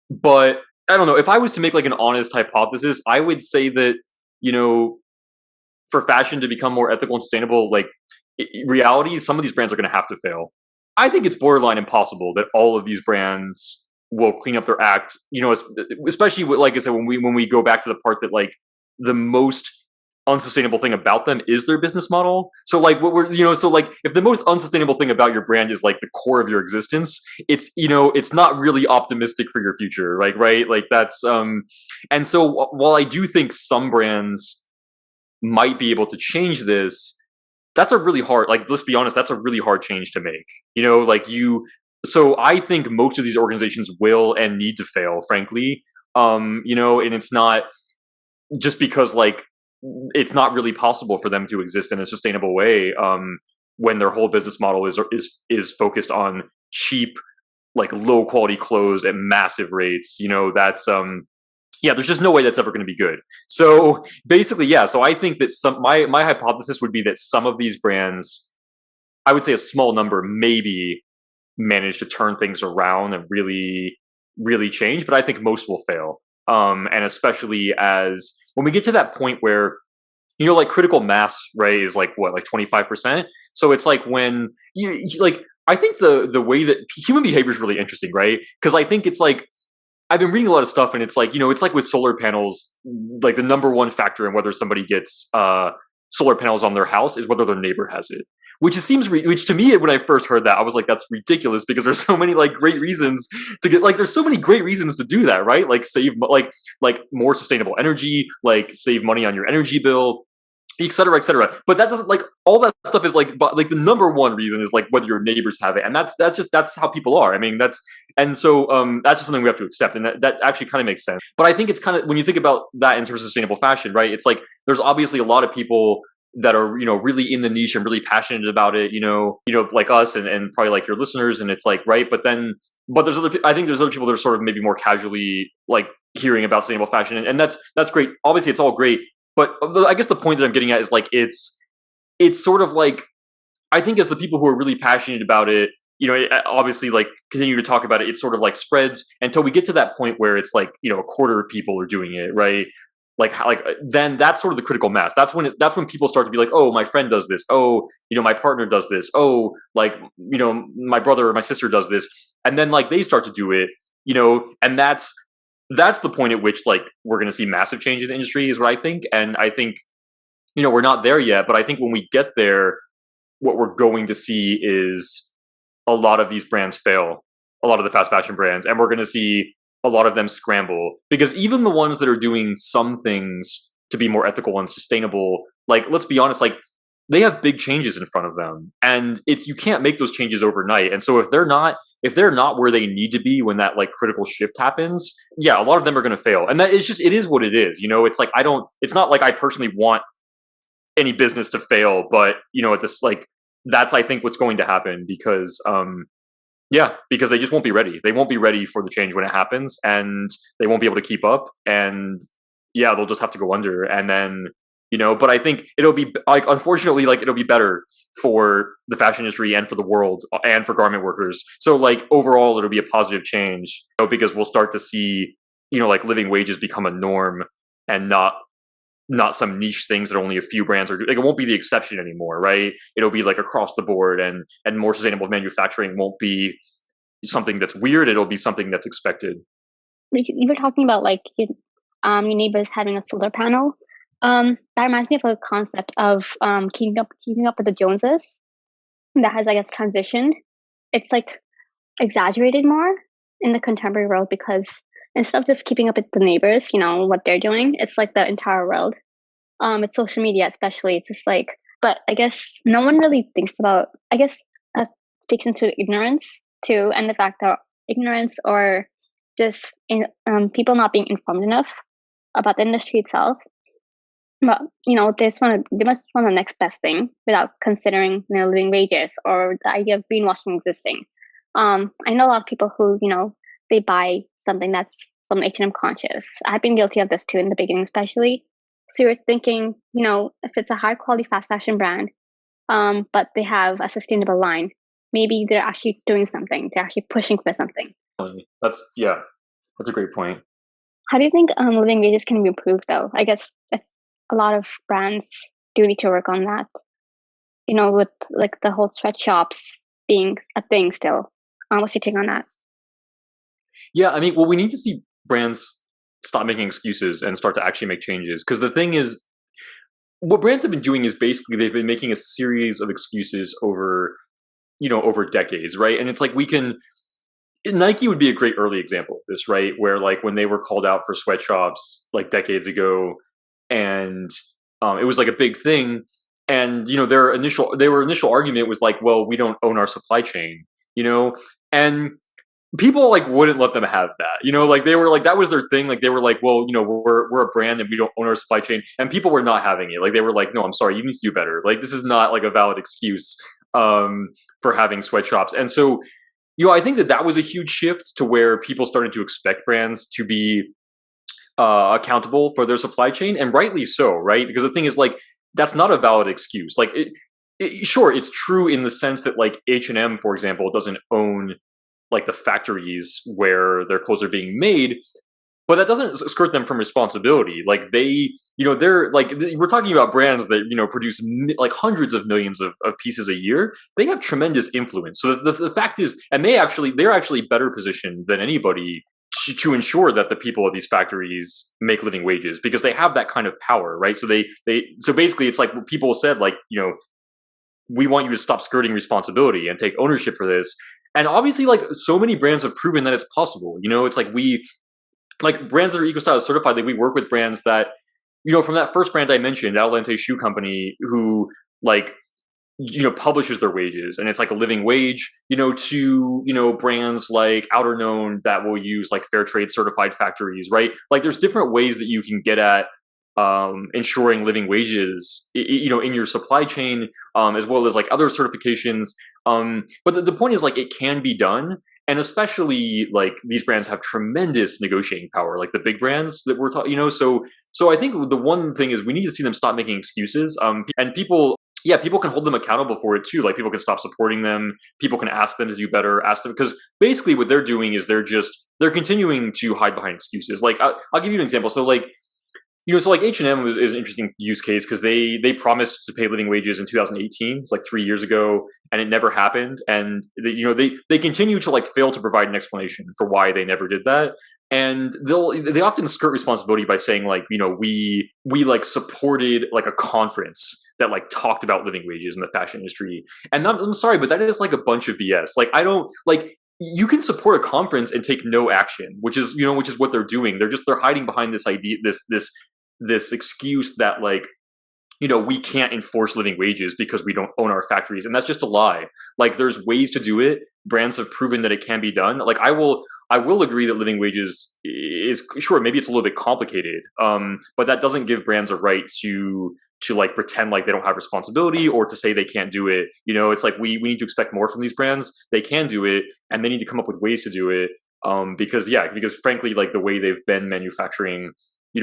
but I don't know. If I was to make like an honest hypothesis, I would say that, you know, for fashion to become more ethical and sustainable, like reality, some of these brands are going to have to fail. I think it's borderline impossible that all of these brands will clean up their act. Especially like I said, when we go back to the part that like the most unsustainable thing about them is their business model. So like what we're so like if the most unsustainable thing about your brand is like the core of your existence, it's not really optimistic for your future, right? Like that's and so while I do think some brands might be able to change this, that's a really hard, like, let's be honest, that's a really hard change to make. So I think most of these organizations will and need to fail, frankly. And it's not just because like it's not really possible for them to exist in a sustainable way when their whole business model is focused on cheap, like low quality clothes at massive rates. That's yeah, there's just no way that's ever going to be good. So basically, yeah. So I think that my hypothesis would be that some of these brands, I would say a small number, maybe manage to turn things around and really, really change. But I think most will fail. And especially as when we get to that point where, like critical mass, right, is like what, like 25%. So it's like when like, I think the way that human behavior is really interesting, right? Because I think it's like, I've been reading a lot of stuff, and it's like, it's like with solar panels, like the number one factor in whether somebody gets solar panels on their house is whether their neighbor has it. Which to me, when I first heard that, I was like, that's ridiculous, because there's so many like great reasons to get, like, there's so many great reasons to do that, right? Like save, like more sustainable energy, like save money on your energy bill, et cetera, et cetera. But that doesn't, like, all that stuff is like, but like the number one reason is like whether your neighbors have it, and that's how people are. I mean, that's just something we have to accept, and that actually kind of makes sense. But I think it's kind of, when you think about that in terms of sustainable fashion, right? It's like there's obviously a lot of people that are really in the niche and really passionate about it, like us and probably like your listeners, and it's like, right. But I think there's other people that are sort of maybe more casually like hearing about sustainable fashion, and that's great. Obviously, it's all great. But I guess the point that I'm getting at is like it's sort of like, I think as the people who are really passionate about it, obviously like continue to talk about it, it sort of like spreads until we get to that point where it's like, a quarter of people are doing it, right? Like then that's sort of the critical mass. That's when people start to be like, oh, my friend does this. Oh, my partner does this. Oh, like, my brother or my sister does this. And then like they start to do it, and that's the point at which like we're going to see massive change in the industry, is what I think. And I think, we're not there yet, but I think when we get there, what we're going to see is a lot of these brands fail, a lot of the fast fashion brands, and we're going to see a lot of them scramble, because even the ones that are doing some things to be more ethical and sustainable, like, let's be honest, like, they have big changes in front of them, and you can't make those changes overnight. And so if they're not where they need to be when that like critical shift happens, yeah, a lot of them are going to fail. And that is just, it is what it is. It's like, it's not like I personally want any business to fail, but at this, like, that's, I think, what's going to happen, because yeah, because they just won't be ready. They won't be ready for the change when it happens, and they won't be able to keep up. And yeah, they'll just have to go under. And then, but I think it'll be like, unfortunately, like, it'll be better for the fashion industry and for the world and for garment workers. So like, overall, it'll be a positive change, because we'll start to see, like, living wages become a norm, and not some niche things that only a few brands are doing. Like, it won't be the exception anymore, right? It'll be like across the board, and more sustainable manufacturing won't be something that's weird. It'll be something that's expected. You were talking about like your neighbors having a solar panel. That reminds me of a concept of keeping up with the Joneses that has, I guess, transitioned. It's like exaggerated more in the contemporary world, because instead of just keeping up with the neighbors, what they're doing, it's like the entire world. It's social media, especially. It's just like, but I guess no one really thinks about. I guess that speaks into ignorance too, and the fact that ignorance, or just people not being informed enough about the industry itself. But they must want the next best thing without considering living wages or the idea of greenwashing existing. I know a lot of people who they buy something that's from H&M conscious. I've been guilty of this too in the beginning, especially. So you're thinking, if it's a high quality fast fashion brand, but they have a sustainable line, maybe they're actually doing something. They're actually pushing for something. That's a great point. How do you think living wages can be improved, though? I guess a lot of brands do need to work on that. With like the whole sweatshops being a thing still. What's your take on that? Yeah, I mean, well, we need to see brands stop making excuses and start to actually make changes. Because the thing is, what brands have been doing is basically they've been making a series of excuses over decades, right? And it's like, Nike would be a great early example of this, right? Where like when they were called out for sweatshops like decades ago, and it was like a big thing, and their initial argument was like, well, we don't own our supply chain, and people like wouldn't let them have that, like they were like, that was their thing. Like they were like, well, we're a brand and we don't own our supply chain, and people were not having it. Like they were like, no, I'm sorry, you need to do better. Like this is not like a valid excuse for having sweatshops. And so I think that was a huge shift to where people started to expect brands to be accountable for their supply chain, and rightly so, right? Because the thing is, like, that's not a valid excuse. Like sure, it's true in the sense that like H&M, for example, doesn't own like the factories where their clothes are being made, but that doesn't skirt them from responsibility. Like they're like, we're talking about brands that produce like hundreds of millions of pieces a year. They have tremendous influence. So the fact is, and they're actually better positioned than anybody to ensure that the people of these factories make living wages, because they have that kind of power, right? So so basically it's like what people said, like, we want you to stop skirting responsibility and take ownership for this. And obviously, like, so many brands have proven that it's possible. It's like like brands that are Eco Stylist certified, like we work with brands that, from that first brand I mentioned, Adelante Shoe Company, who like, publishes their wages, and it's like a living wage, to, brands like Outerknown that will use like fair trade certified factories, right? Like there's different ways that you can get at ensuring living wages, in your supply chain, as well as like other certifications. But the point is, like, it can be done. And especially like these brands have tremendous negotiating power, like the big brands that we're talking, so I think the one thing is we need to see them stop making excuses. And people can hold them accountable for it too. Like people can stop supporting them. People can ask them to do better, because basically what they're doing is they're continuing to hide behind excuses. Like I'll give you an example. So like, so like H&M is an interesting use case, because they promised to pay living wages in 2018. It's like 3 years ago, and it never happened. And they continue to like fail to provide an explanation for why they never did that. And they often skirt responsibility by saying like, we like supported like a conference that like talked about living wages in the fashion industry. And I'm sorry, but that is like a bunch of BS. Like I don't like you can support a conference and take no action, which is which is what they're doing. They're hiding behind this idea, this excuse that like we can't enforce living wages because we don't own our factories. And that's just a lie. Like there's ways to do it. Brands have proven that it can be done. Like I will agree that living wages is sure, maybe it's a little bit complicated. But that doesn't give brands a right to like pretend like they don't have responsibility or to say they can't do it. It's like we need to expect more from these brands. They can do it and they need to come up with ways to do it. Because frankly, like the way they've been manufacturing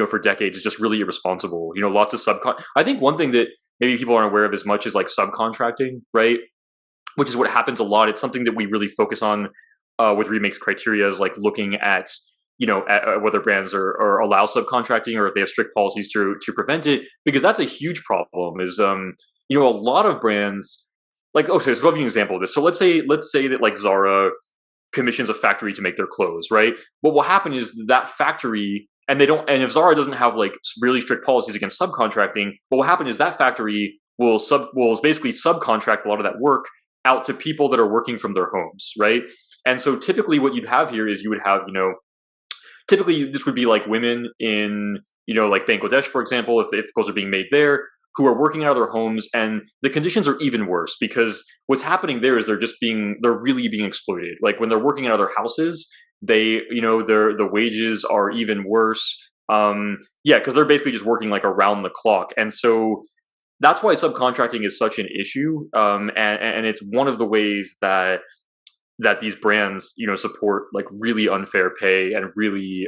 for decades is just really irresponsible. Lots of I think one thing that maybe people aren't aware of as much is like subcontracting, right? Which is what happens a lot. It's something that we really focus on with Remake's criteria is like looking at, at whether brands are allow subcontracting or if they have strict policies to prevent it, because that's a huge problem is, a lot of brands like, okay, so I'll give you an example of this. So let's say that like Zara commissions a factory to make their clothes, right? What will happen is that factory, and if Zara doesn't have like really strict policies against subcontracting, what will happen is that factory will basically subcontract a lot of that work out to people that are working from their homes, right? And so typically what you'd have here is you would have, typically this would be like women in, like Bangladesh, for example, if clothes are being made there, who are working out of their homes, and the conditions are even worse because what's happening there is they're really being exploited. Like when they're working out of their houses, the wages are even worse. Because they're basically just working like around the clock. And so that's why subcontracting is such an issue. And it's one of the ways that these brands, support like really unfair pay and really,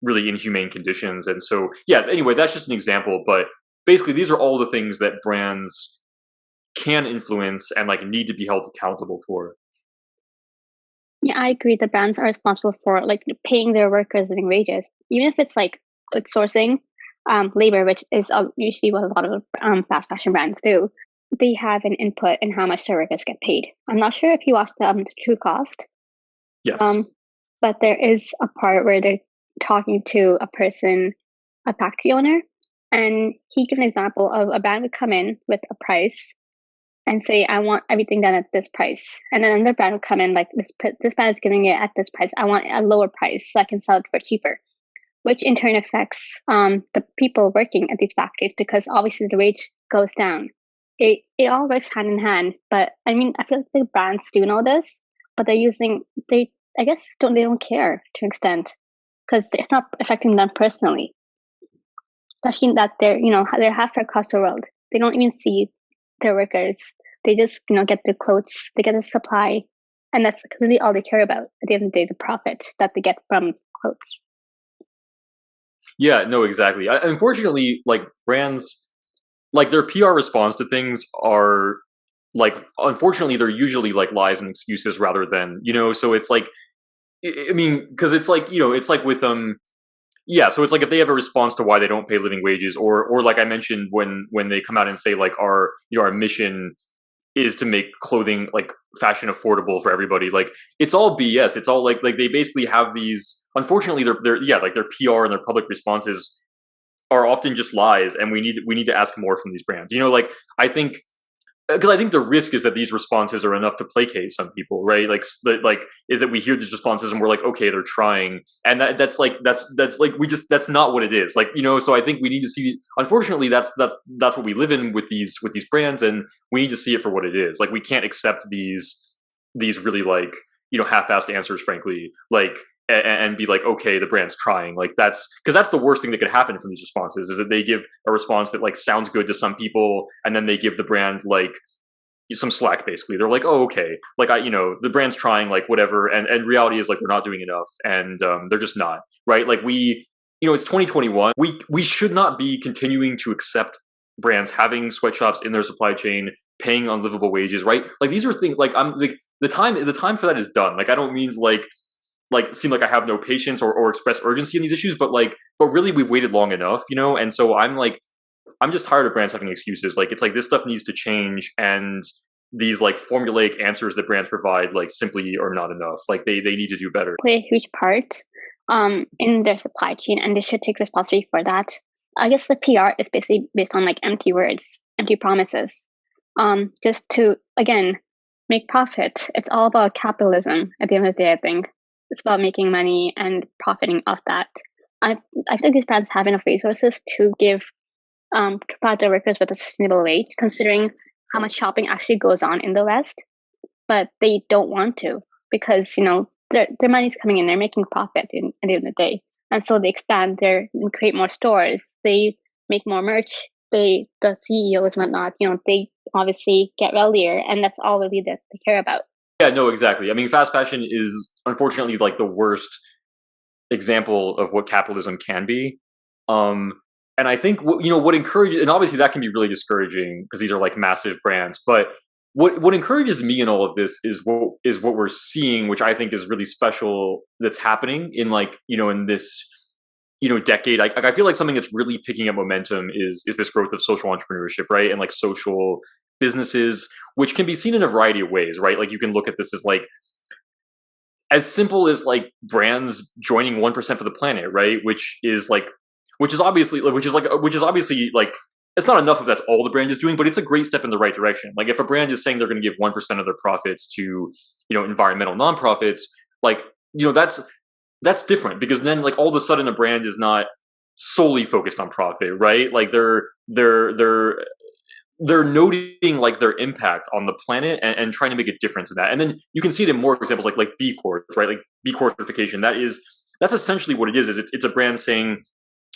really inhumane conditions. And so, anyway, that's just an example, but basically these are all the things that brands can influence and like need to be held accountable for. Yeah, I agree. The brands are responsible for like paying their workers living wages, even if it's like outsourcing labor, which is usually what a lot of fast fashion brands do. They have an input in how much their workers get paid. I'm not sure if you watched the True Cost, Yes. but there is a part where they're talking to a person, a factory owner, and he gives an example of a brand would come in with a price and say, I want everything done at this price. And then another brand would come in like, this brand is giving it at this price. I want a lower price so I can sell it for cheaper, which in turn affects the people working at these factories because obviously the wage goes down. It all works hand in hand. But I mean, I feel like the brands do know this, but they don't care to an extent because it's not affecting them personally. Especially that they're halfway across the world. They don't even see their workers. They just get their clothes, they get the supply, and that's really all they care about at the end of the day, the profit that they get from clothes. Yeah, no, exactly. Unfortunately, like brands, like their PR response to things are like, unfortunately, they're usually like lies and excuses rather than, so it's like, I mean, because it's like, it's like with so it's like if they have a response to why they don't pay living wages, or like I mentioned, when they come out and say like our mission is to make clothing like fashion affordable for everybody, like it's all BS. It's all like they basically have these. Unfortunately, like their PR and their public responses are often just lies, and we need to ask more from these brands. Like I think. Because I think the risk is that these responses are enough to placate some people, right? Like is that we hear these responses and we're like, okay, they're trying, and that's not what it is. Like so I think we need to see. Unfortunately, that's what we live in with these brands, and we need to see it for what it is. Like we can't accept these really like half-assed answers, frankly, like and be like, okay, the brand's trying. Like that's the worst thing that could happen from these responses is that they give a response that like sounds good to some people, and then they give the brand like some slack. Basically, they're like, oh, okay, like the brand's trying, like whatever, and reality is like they're not doing enough, and they're just not, right? Like it's 2021. We should not be continuing to accept brands having sweatshops in their supply chain, paying unlivable wages, right? Like these are things like I'm like the time for that is done. Like I don't mean like seem like I have no patience or express urgency in these issues, but really we've waited long enough, and so I'm just tired of brands having excuses. Like it's like this stuff needs to change, and these like formulaic answers that brands provide like simply are not enough. Like they need to do better. Play a huge part in their supply chain, and they should take responsibility for that. I guess the PR is basically based on like empty words, empty promises, just to again make profit. It's all about capitalism at the end of the day. I think it's about making money and profiting off that. I I think these brands have enough resources to give to provide their workers with a sustainable wage, considering how much shopping actually goes on in the West. But they don't want to because their money's coming in, they're making profit at the end of the day, and so they expand their and create more stores. They make more merch. The CEOs and whatnot, they obviously get wealthier, and that's all really that they care about. Yeah, no, exactly. I mean, fast fashion is unfortunately like the worst example of what capitalism can be. Um, and I think what encourages, and obviously that can be really discouraging because these are like massive brands. But what encourages me in all of this is what we're seeing, which I think is really special. That's happening in like in this decade. I feel like something that's really picking up momentum is this growth of social entrepreneurship, right? And like social businesses, which can be seen in a variety of ways, right? Like you can look at this as like as simple as like brands joining 1% for the planet, right? Which is obviously like it's not enough if that's all the brand is doing, but it's a great step in the right direction. Like if a brand is saying they're going to give 1% of their profits to environmental nonprofits, like that's different because then like all of a sudden a brand is not solely focused on profit, right? Like they're noting like their impact on the planet and trying to make a difference in that. And then you can see it in more examples like B Corp, right? Like B Corp certification. That's essentially what it is. It's a brand saying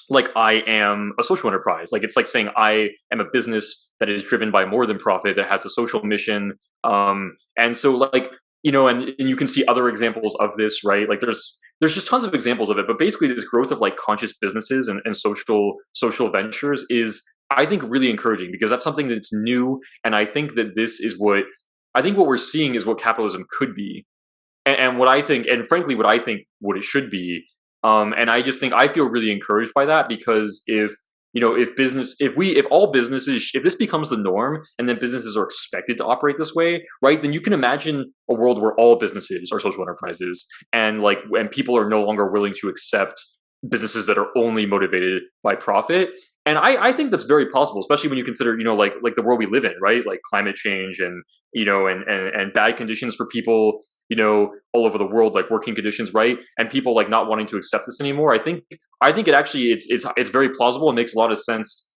like I am a social enterprise. Like it's like saying I am a business that is driven by more than profit, that has a social mission. And so like and you can see other examples of this, right? Like there's just tons of examples of it. But basically, this growth of like conscious businesses and social ventures is I think really encouraging because that's something that's new, and I think that this is what we're seeing is what capitalism could be, and what I think, and frankly, what I think what it should be. And I just think I feel really encouraged by that because if this becomes the norm and then businesses are expected to operate this way, right? Then you can imagine a world where all businesses are social enterprises and people are no longer willing to accept businesses that are only motivated by profit. And I think that's very possible, especially when you consider, like the world we live in, right? Like climate change and, and bad conditions for people, all over the world, like working conditions, right? And people like not wanting to accept this anymore. I think it actually, it's very plausible. It makes a lot of sense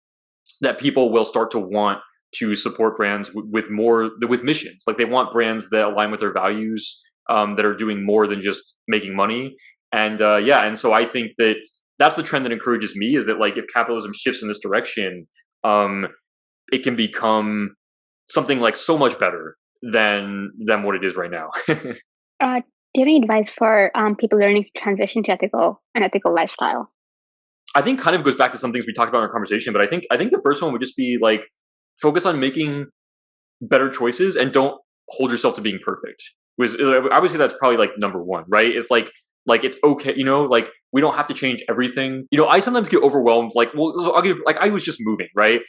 that people will start to want to support brands with missions. Like they want brands that align with their values, that are doing more than just making money. And and so I think that that's the trend that encourages me is that like if capitalism shifts in this direction, it can become something like so much better than what it is right now. Do you have any advice for people learning to transition to ethical lifestyle? I think kind of goes back to some things we talked about in our conversation, but I think the first one would just be like focus on making better choices and don't hold yourself to being perfect. Obviously that's probably like number one, right? It's like it's okay, like we don't have to change everything. I sometimes get overwhelmed. Like, well, so like I was just moving, right?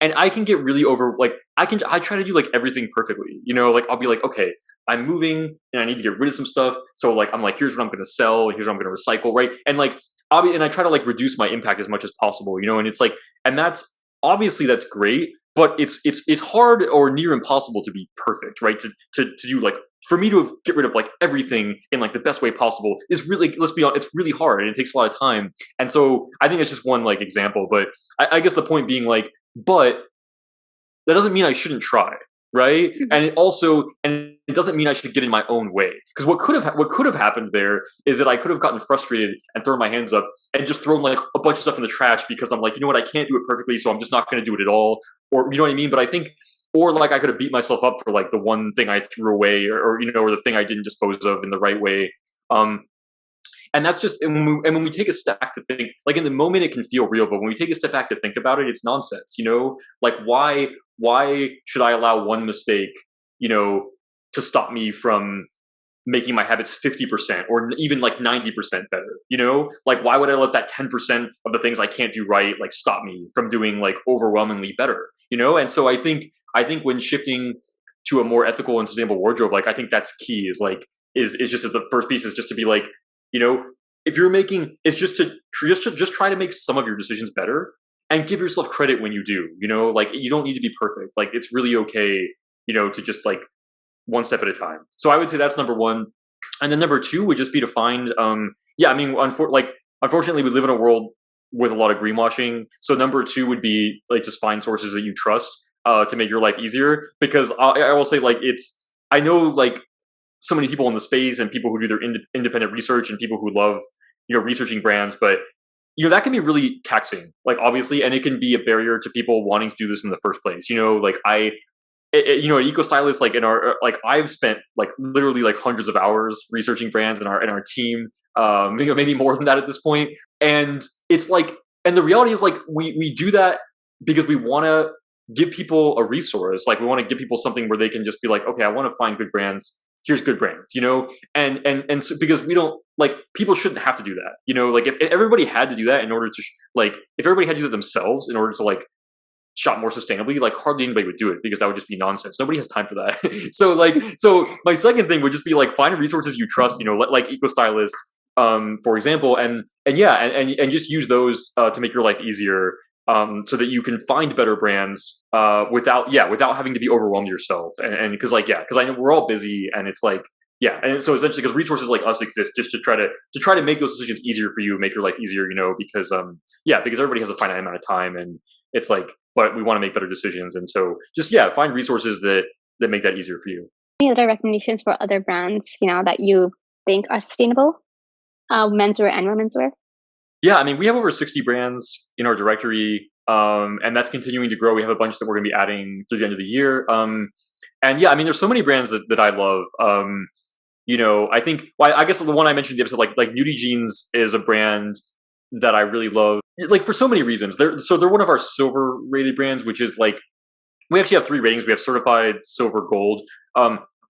And I can get really like I try to do like everything perfectly. Like I'll be like, okay, I'm moving and I need to get rid of some stuff. So like I'm like, here's what I'm going to sell, here's what I'm going to recycle, right? And like and I try to like reduce my impact as much as possible, and it's like, and that's obviously that's great, but it's hard or near impossible to be perfect, right? To do like for me to get rid of like everything in like the best way possible is really, let's be honest, it's really hard and it takes a lot of time. And so I think it's just one like example, but I guess the point being like, but that doesn't mean I shouldn't try, right? And it doesn't mean I should get in my own way, because what could have happened there is that I could have gotten frustrated and thrown my hands up and just thrown like a bunch of stuff in the trash because I'm like, you know what, I can't do it perfectly, so I'm just not going to do it at all, or you know what I mean. But I think, or like I could have beat myself up for like the one thing I threw away, or or the thing I didn't dispose of in the right way. And that's just, and when we take a step back to think, like in the moment it can feel real, but when we take a step back to think about it, it's nonsense. Like why should I allow one mistake, to stop me from making my habits 50% or even like 90% better? Like why would I let that 10% of the things I can't do right like stop me from doing like overwhelmingly better? And so I think when shifting to a more ethical and sustainable wardrobe, like I think that's key, is just as the first piece is just to be like, if you're making, it's just to try to make some of your decisions better. and give yourself credit when you do. Like you don't need to be perfect. Like it's really okay, to just like one step at a time. So I would say that's number one. And then number two would just be to find, yeah, I mean, unfortunately, we live in a world with a lot of greenwashing. So number two would be like just find sources that you trust to make your life easier. Because I will say like I know like so many people in the space and people who do their independent research and people who love researching brands, but that can be really taxing, like obviously, and it can be a barrier to people wanting to do this in the first place. Like at Eco Stylist, like in our like I've spent like literally like hundreds of hours researching brands in our team, maybe more than that at this point. And it's like, and the reality is like we do that because we want to give people a resource. Like we want to give people something where they can just be like, okay, I want to find good brands. Here's good brands, and so, because we don't like, people shouldn't have to do that, like if everybody had to do that in order to like, if everybody had to do that themselves in order to like shop more sustainably, like hardly anybody would do it because that would just be nonsense. Nobody has time for that. So my second thing would just be like find resources you trust, like Eco Stylist, for example, and yeah, and just use those to make your life easier, so that you can find better brands without having to be overwhelmed yourself. And because because I know we're all busy, and it's like, yeah, and so essentially because resources like us exist just to try to make those decisions easier for you, make your life easier, because because everybody has a finite amount of time, and it's like, but we want to make better decisions, and so just find resources that make that easier for you. Any other recommendations for other brands, that you think are sustainable, menswear and women's wear? Yeah, I mean, we have over 60 brands in our directory, and that's continuing to grow. We have a bunch that we're going to be adding through the end of the year. And yeah, I mean, there's so many brands that I love. I think, well, I guess the one I mentioned in the episode, like Nudie Jeans is a brand that I really love, like for so many reasons. They're one of our silver rated brands, which is like, we actually have 3 ratings. We have certified, silver, gold.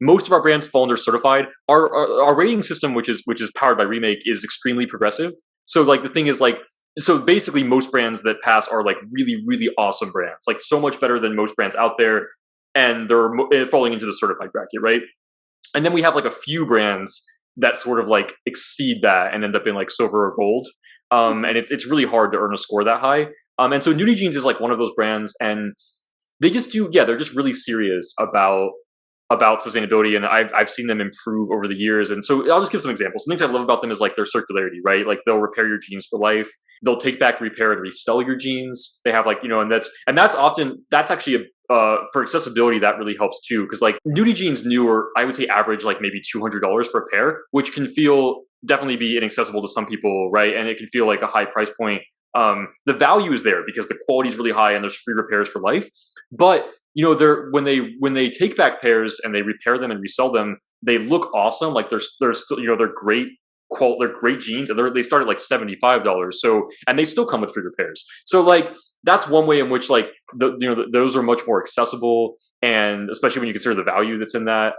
Most of our brands fall under certified. Our rating system, which is powered by Remake, is extremely progressive. So like the thing is like, so basically most brands that pass are like really, really awesome brands, like so much better than most brands out there. And they're falling into the certified bracket, right? And then we have like a few brands that sort of like exceed that and end up in like silver or gold. And it's really hard to earn a score that high. And so Nudie Jeans is like one of those brands, and they just they're just really serious about sustainability, and I've seen them improve over the years. And so I'll just give some examples. Some things I love about them is like their circularity, right? Like they'll repair your jeans for life. They'll take back, repair, and resell your jeans. They have like, and that's actually for accessibility, that really helps too. Because like Nudie Jeans new, or I would say average like maybe $200 for a pair, which can feel definitely be inaccessible to some people, right? And it can feel like a high price point. The value is there because the quality is really high and there's free repairs for life. But they're when they take back pairs and they repair them and resell them, they look awesome. Like they're still, they're great they're great jeans, and they start at like $75. So, and they still come with free repairs. So like that's one way in which like those are much more accessible, and especially when you consider the value that's in that.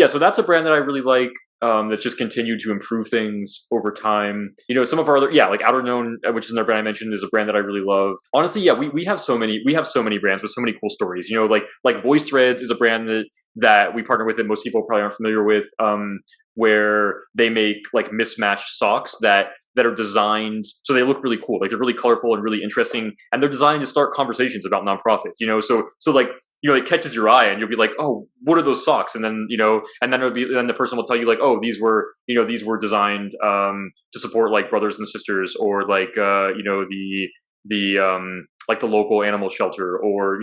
So that's a brand that I really like. That's just continued to improve things over time. Some of our other, like Outer Known, which is another brand I mentioned, is a brand that I really love. Honestly, we have so many brands with so many cool stories. Like Voice Threads is a brand that we partner with that most people probably aren't familiar with, where they make like mismatched socks that are designed so they look really cool. Like they're really colorful and really interesting, and they're designed to start conversations about nonprofits. So like it catches your eye, and you'll be like, oh, what are those socks? And then then the person will tell you like, oh, these were designed to support like brothers and sisters, or like the like the local animal shelter, or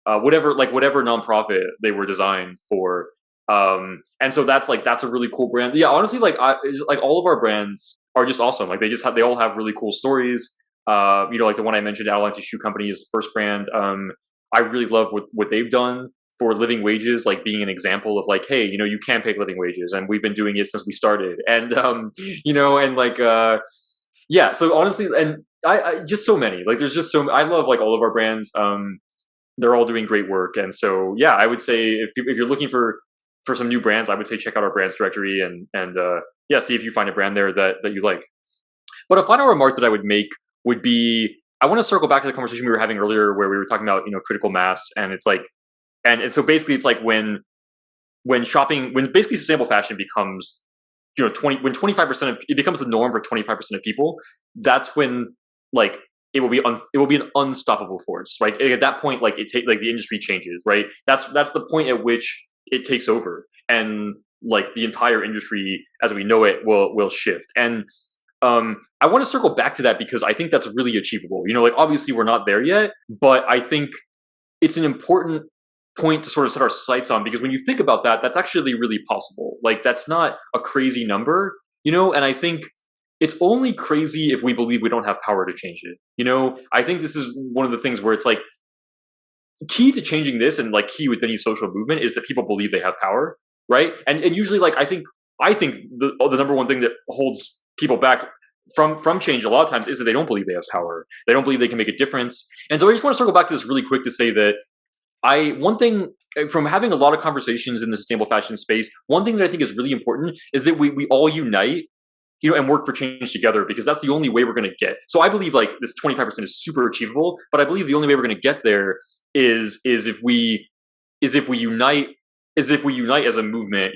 whatever nonprofit they were designed for. And so that's a really cool brand. Yeah, honestly, like all of our brands are just awesome. Like they all have really cool stories. Like the one I mentioned, Adelante's Shoe Company is the first brand. I really love what they've done for living wages, like being an example of like, hey, you can pay living wages, and we've been doing it since we started. And and like so honestly, and I just so many, like there's just I love like all of our brands. They're all doing great work, and so I would say if you're looking for some new brands, I would say check out our brands directory and see if you find a brand there that you like. But a final remark that I would make would be, I want to circle back to the conversation we were having earlier where we were talking about, critical mass. And it's like, and so basically it's like when basically sustainable fashion becomes, when 25% of it becomes the norm for 25% of people, that's when like it will be an unstoppable force. Right at that point, like the industry changes. Right, that's the point at which it takes over, and like the entire industry as we know it will shift. And I want to circle back to that because I think that's really achievable. Like obviously we're not there yet, but I think it's an important point to sort of set our sights on, because when you think about that, that's actually really possible. Like that's not a crazy number, and I think it's only crazy if we believe we don't have power to change it. I think this is one of the things where it's like key to changing this, and like key with any social movement, is that people believe they have power, right? And usually, like I think the number one thing that holds people back from change a lot of times is that they don't believe they have power. They don't believe they can make a difference. And so I just want to circle back to this really quick to say that one thing from having a lot of conversations in the sustainable fashion space, one thing that I think is really important is that we all unite, and work for change together, because that's the only way we're going to get. So I believe like this 25% is super achievable, but I believe the only way we're going to get there is if we unite as a movement,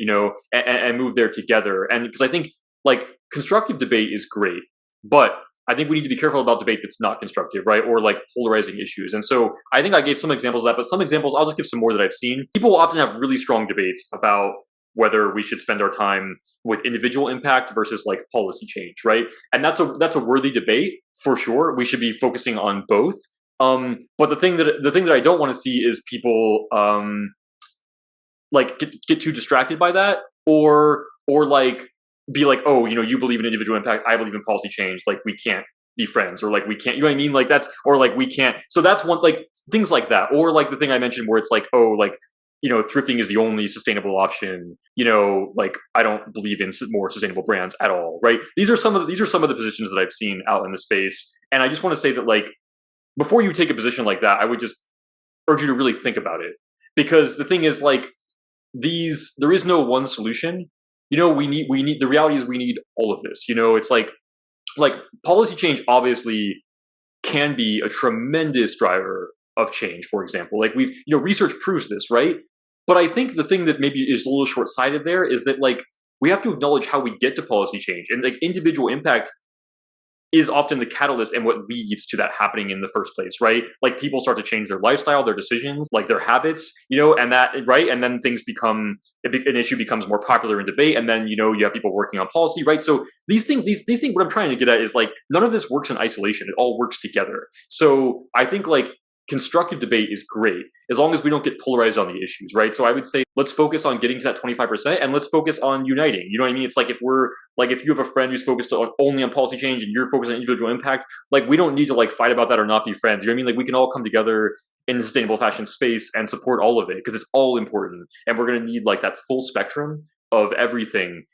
and move there together. And because I think like constructive debate is great, but I think we need to be careful about debate that's not constructive, right? Or like polarizing issues. And so I think I gave some examples of that, but some examples, I'll just give some more that I've seen. People will often have really strong debates about whether we should spend our time with individual impact versus like policy change, right? And that's a worthy debate for sure. We should be focusing on both. But the thing that I don't want to see is people like get too distracted by that, or like be like, oh, you believe in individual impact, I believe in policy change, like we can't be friends, or like we can't, you know what I mean? Like that's, or like we can't. So that's one, like things like that, or like the thing I mentioned where it's like, oh, like thrifting is the only sustainable option. Like I don't believe in more sustainable brands at all, right? These are some of the positions that I've seen out in the space, and I just want to say that like before you take a position like that, I would just urge you to really think about it, because the thing is like there is no one solution. We need the reality is we need all of this. It's like policy change obviously can be a tremendous driver of change, for example. Like research proves this, right? But I think the thing that maybe is a little short-sighted there is that like we have to acknowledge how we get to policy change, and like individual impact is often the catalyst and what leads to that happening in the first place, right? Like people start to change their lifestyle, their decisions, like their habits, and that, right? And then an issue becomes more popular in debate, and then you have people working on policy, right? So these things, what I'm trying to get at is like none of this works in isolation; it all works together. So I think like constructive debate is great as long as we don't get polarized on the issues, right? So I would say let's focus on getting to that 25%, and let's focus on uniting. You know what I mean? It's like if you have a friend who's focused only on policy change and you're focused on individual impact, like we don't need to like fight about that or not be friends. You know what I mean? Like we can all come together in the sustainable fashion space and support all of it, because it's all important, and we're going to need like that full spectrum of everything,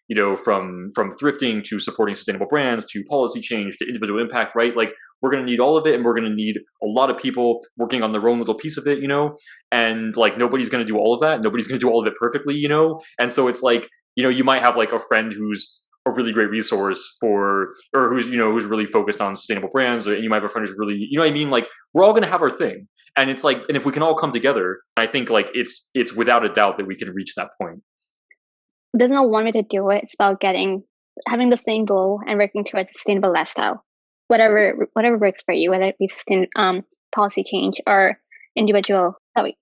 from thrifting to supporting sustainable brands to policy change to individual impact, right? Like we're going to need all of it, and we're going to need a lot of people working on their own little piece of it, and like nobody's going to do all of that. Nobody's going to do all of it perfectly, and so it's like, you might have like a friend who's a really great resource or who's really focused on sustainable brands, and you might have a friend who's really, you know what I mean? Like we're all going to have our thing. And it's like, and if we can all come together, I think like it's without a doubt that we can reach that point. There's no one way to do it. It's about having the same goal and working towards a sustainable lifestyle. Whatever works for you, whether it be policy change or individual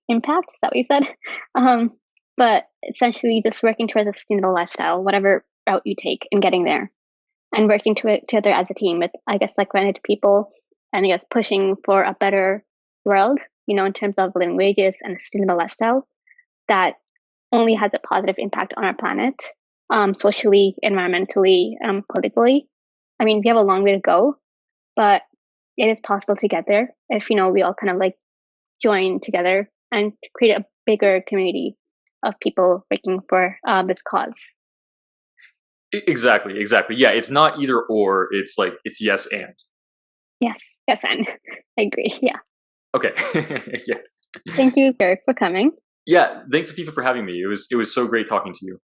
impact. Is that what you said? But essentially, just working towards a sustainable lifestyle, whatever route you take in getting there, and working together as a team with, I guess, like-minded people, and I guess pushing for a better world, in terms of living wages and a sustainable lifestyle that only has a positive impact on our planet, socially, environmentally, politically. I mean, we have a long way to go, but it is possible to get there if, we all kind of like join together and create a bigger community of people working for this cause. Exactly. Yeah, it's not either or, it's like, it's yes and. Yes, and I agree, yeah. Okay, yeah. Thank you, Garik, for coming. Yeah, thanks, Afifa, for having me. It was so great talking to you.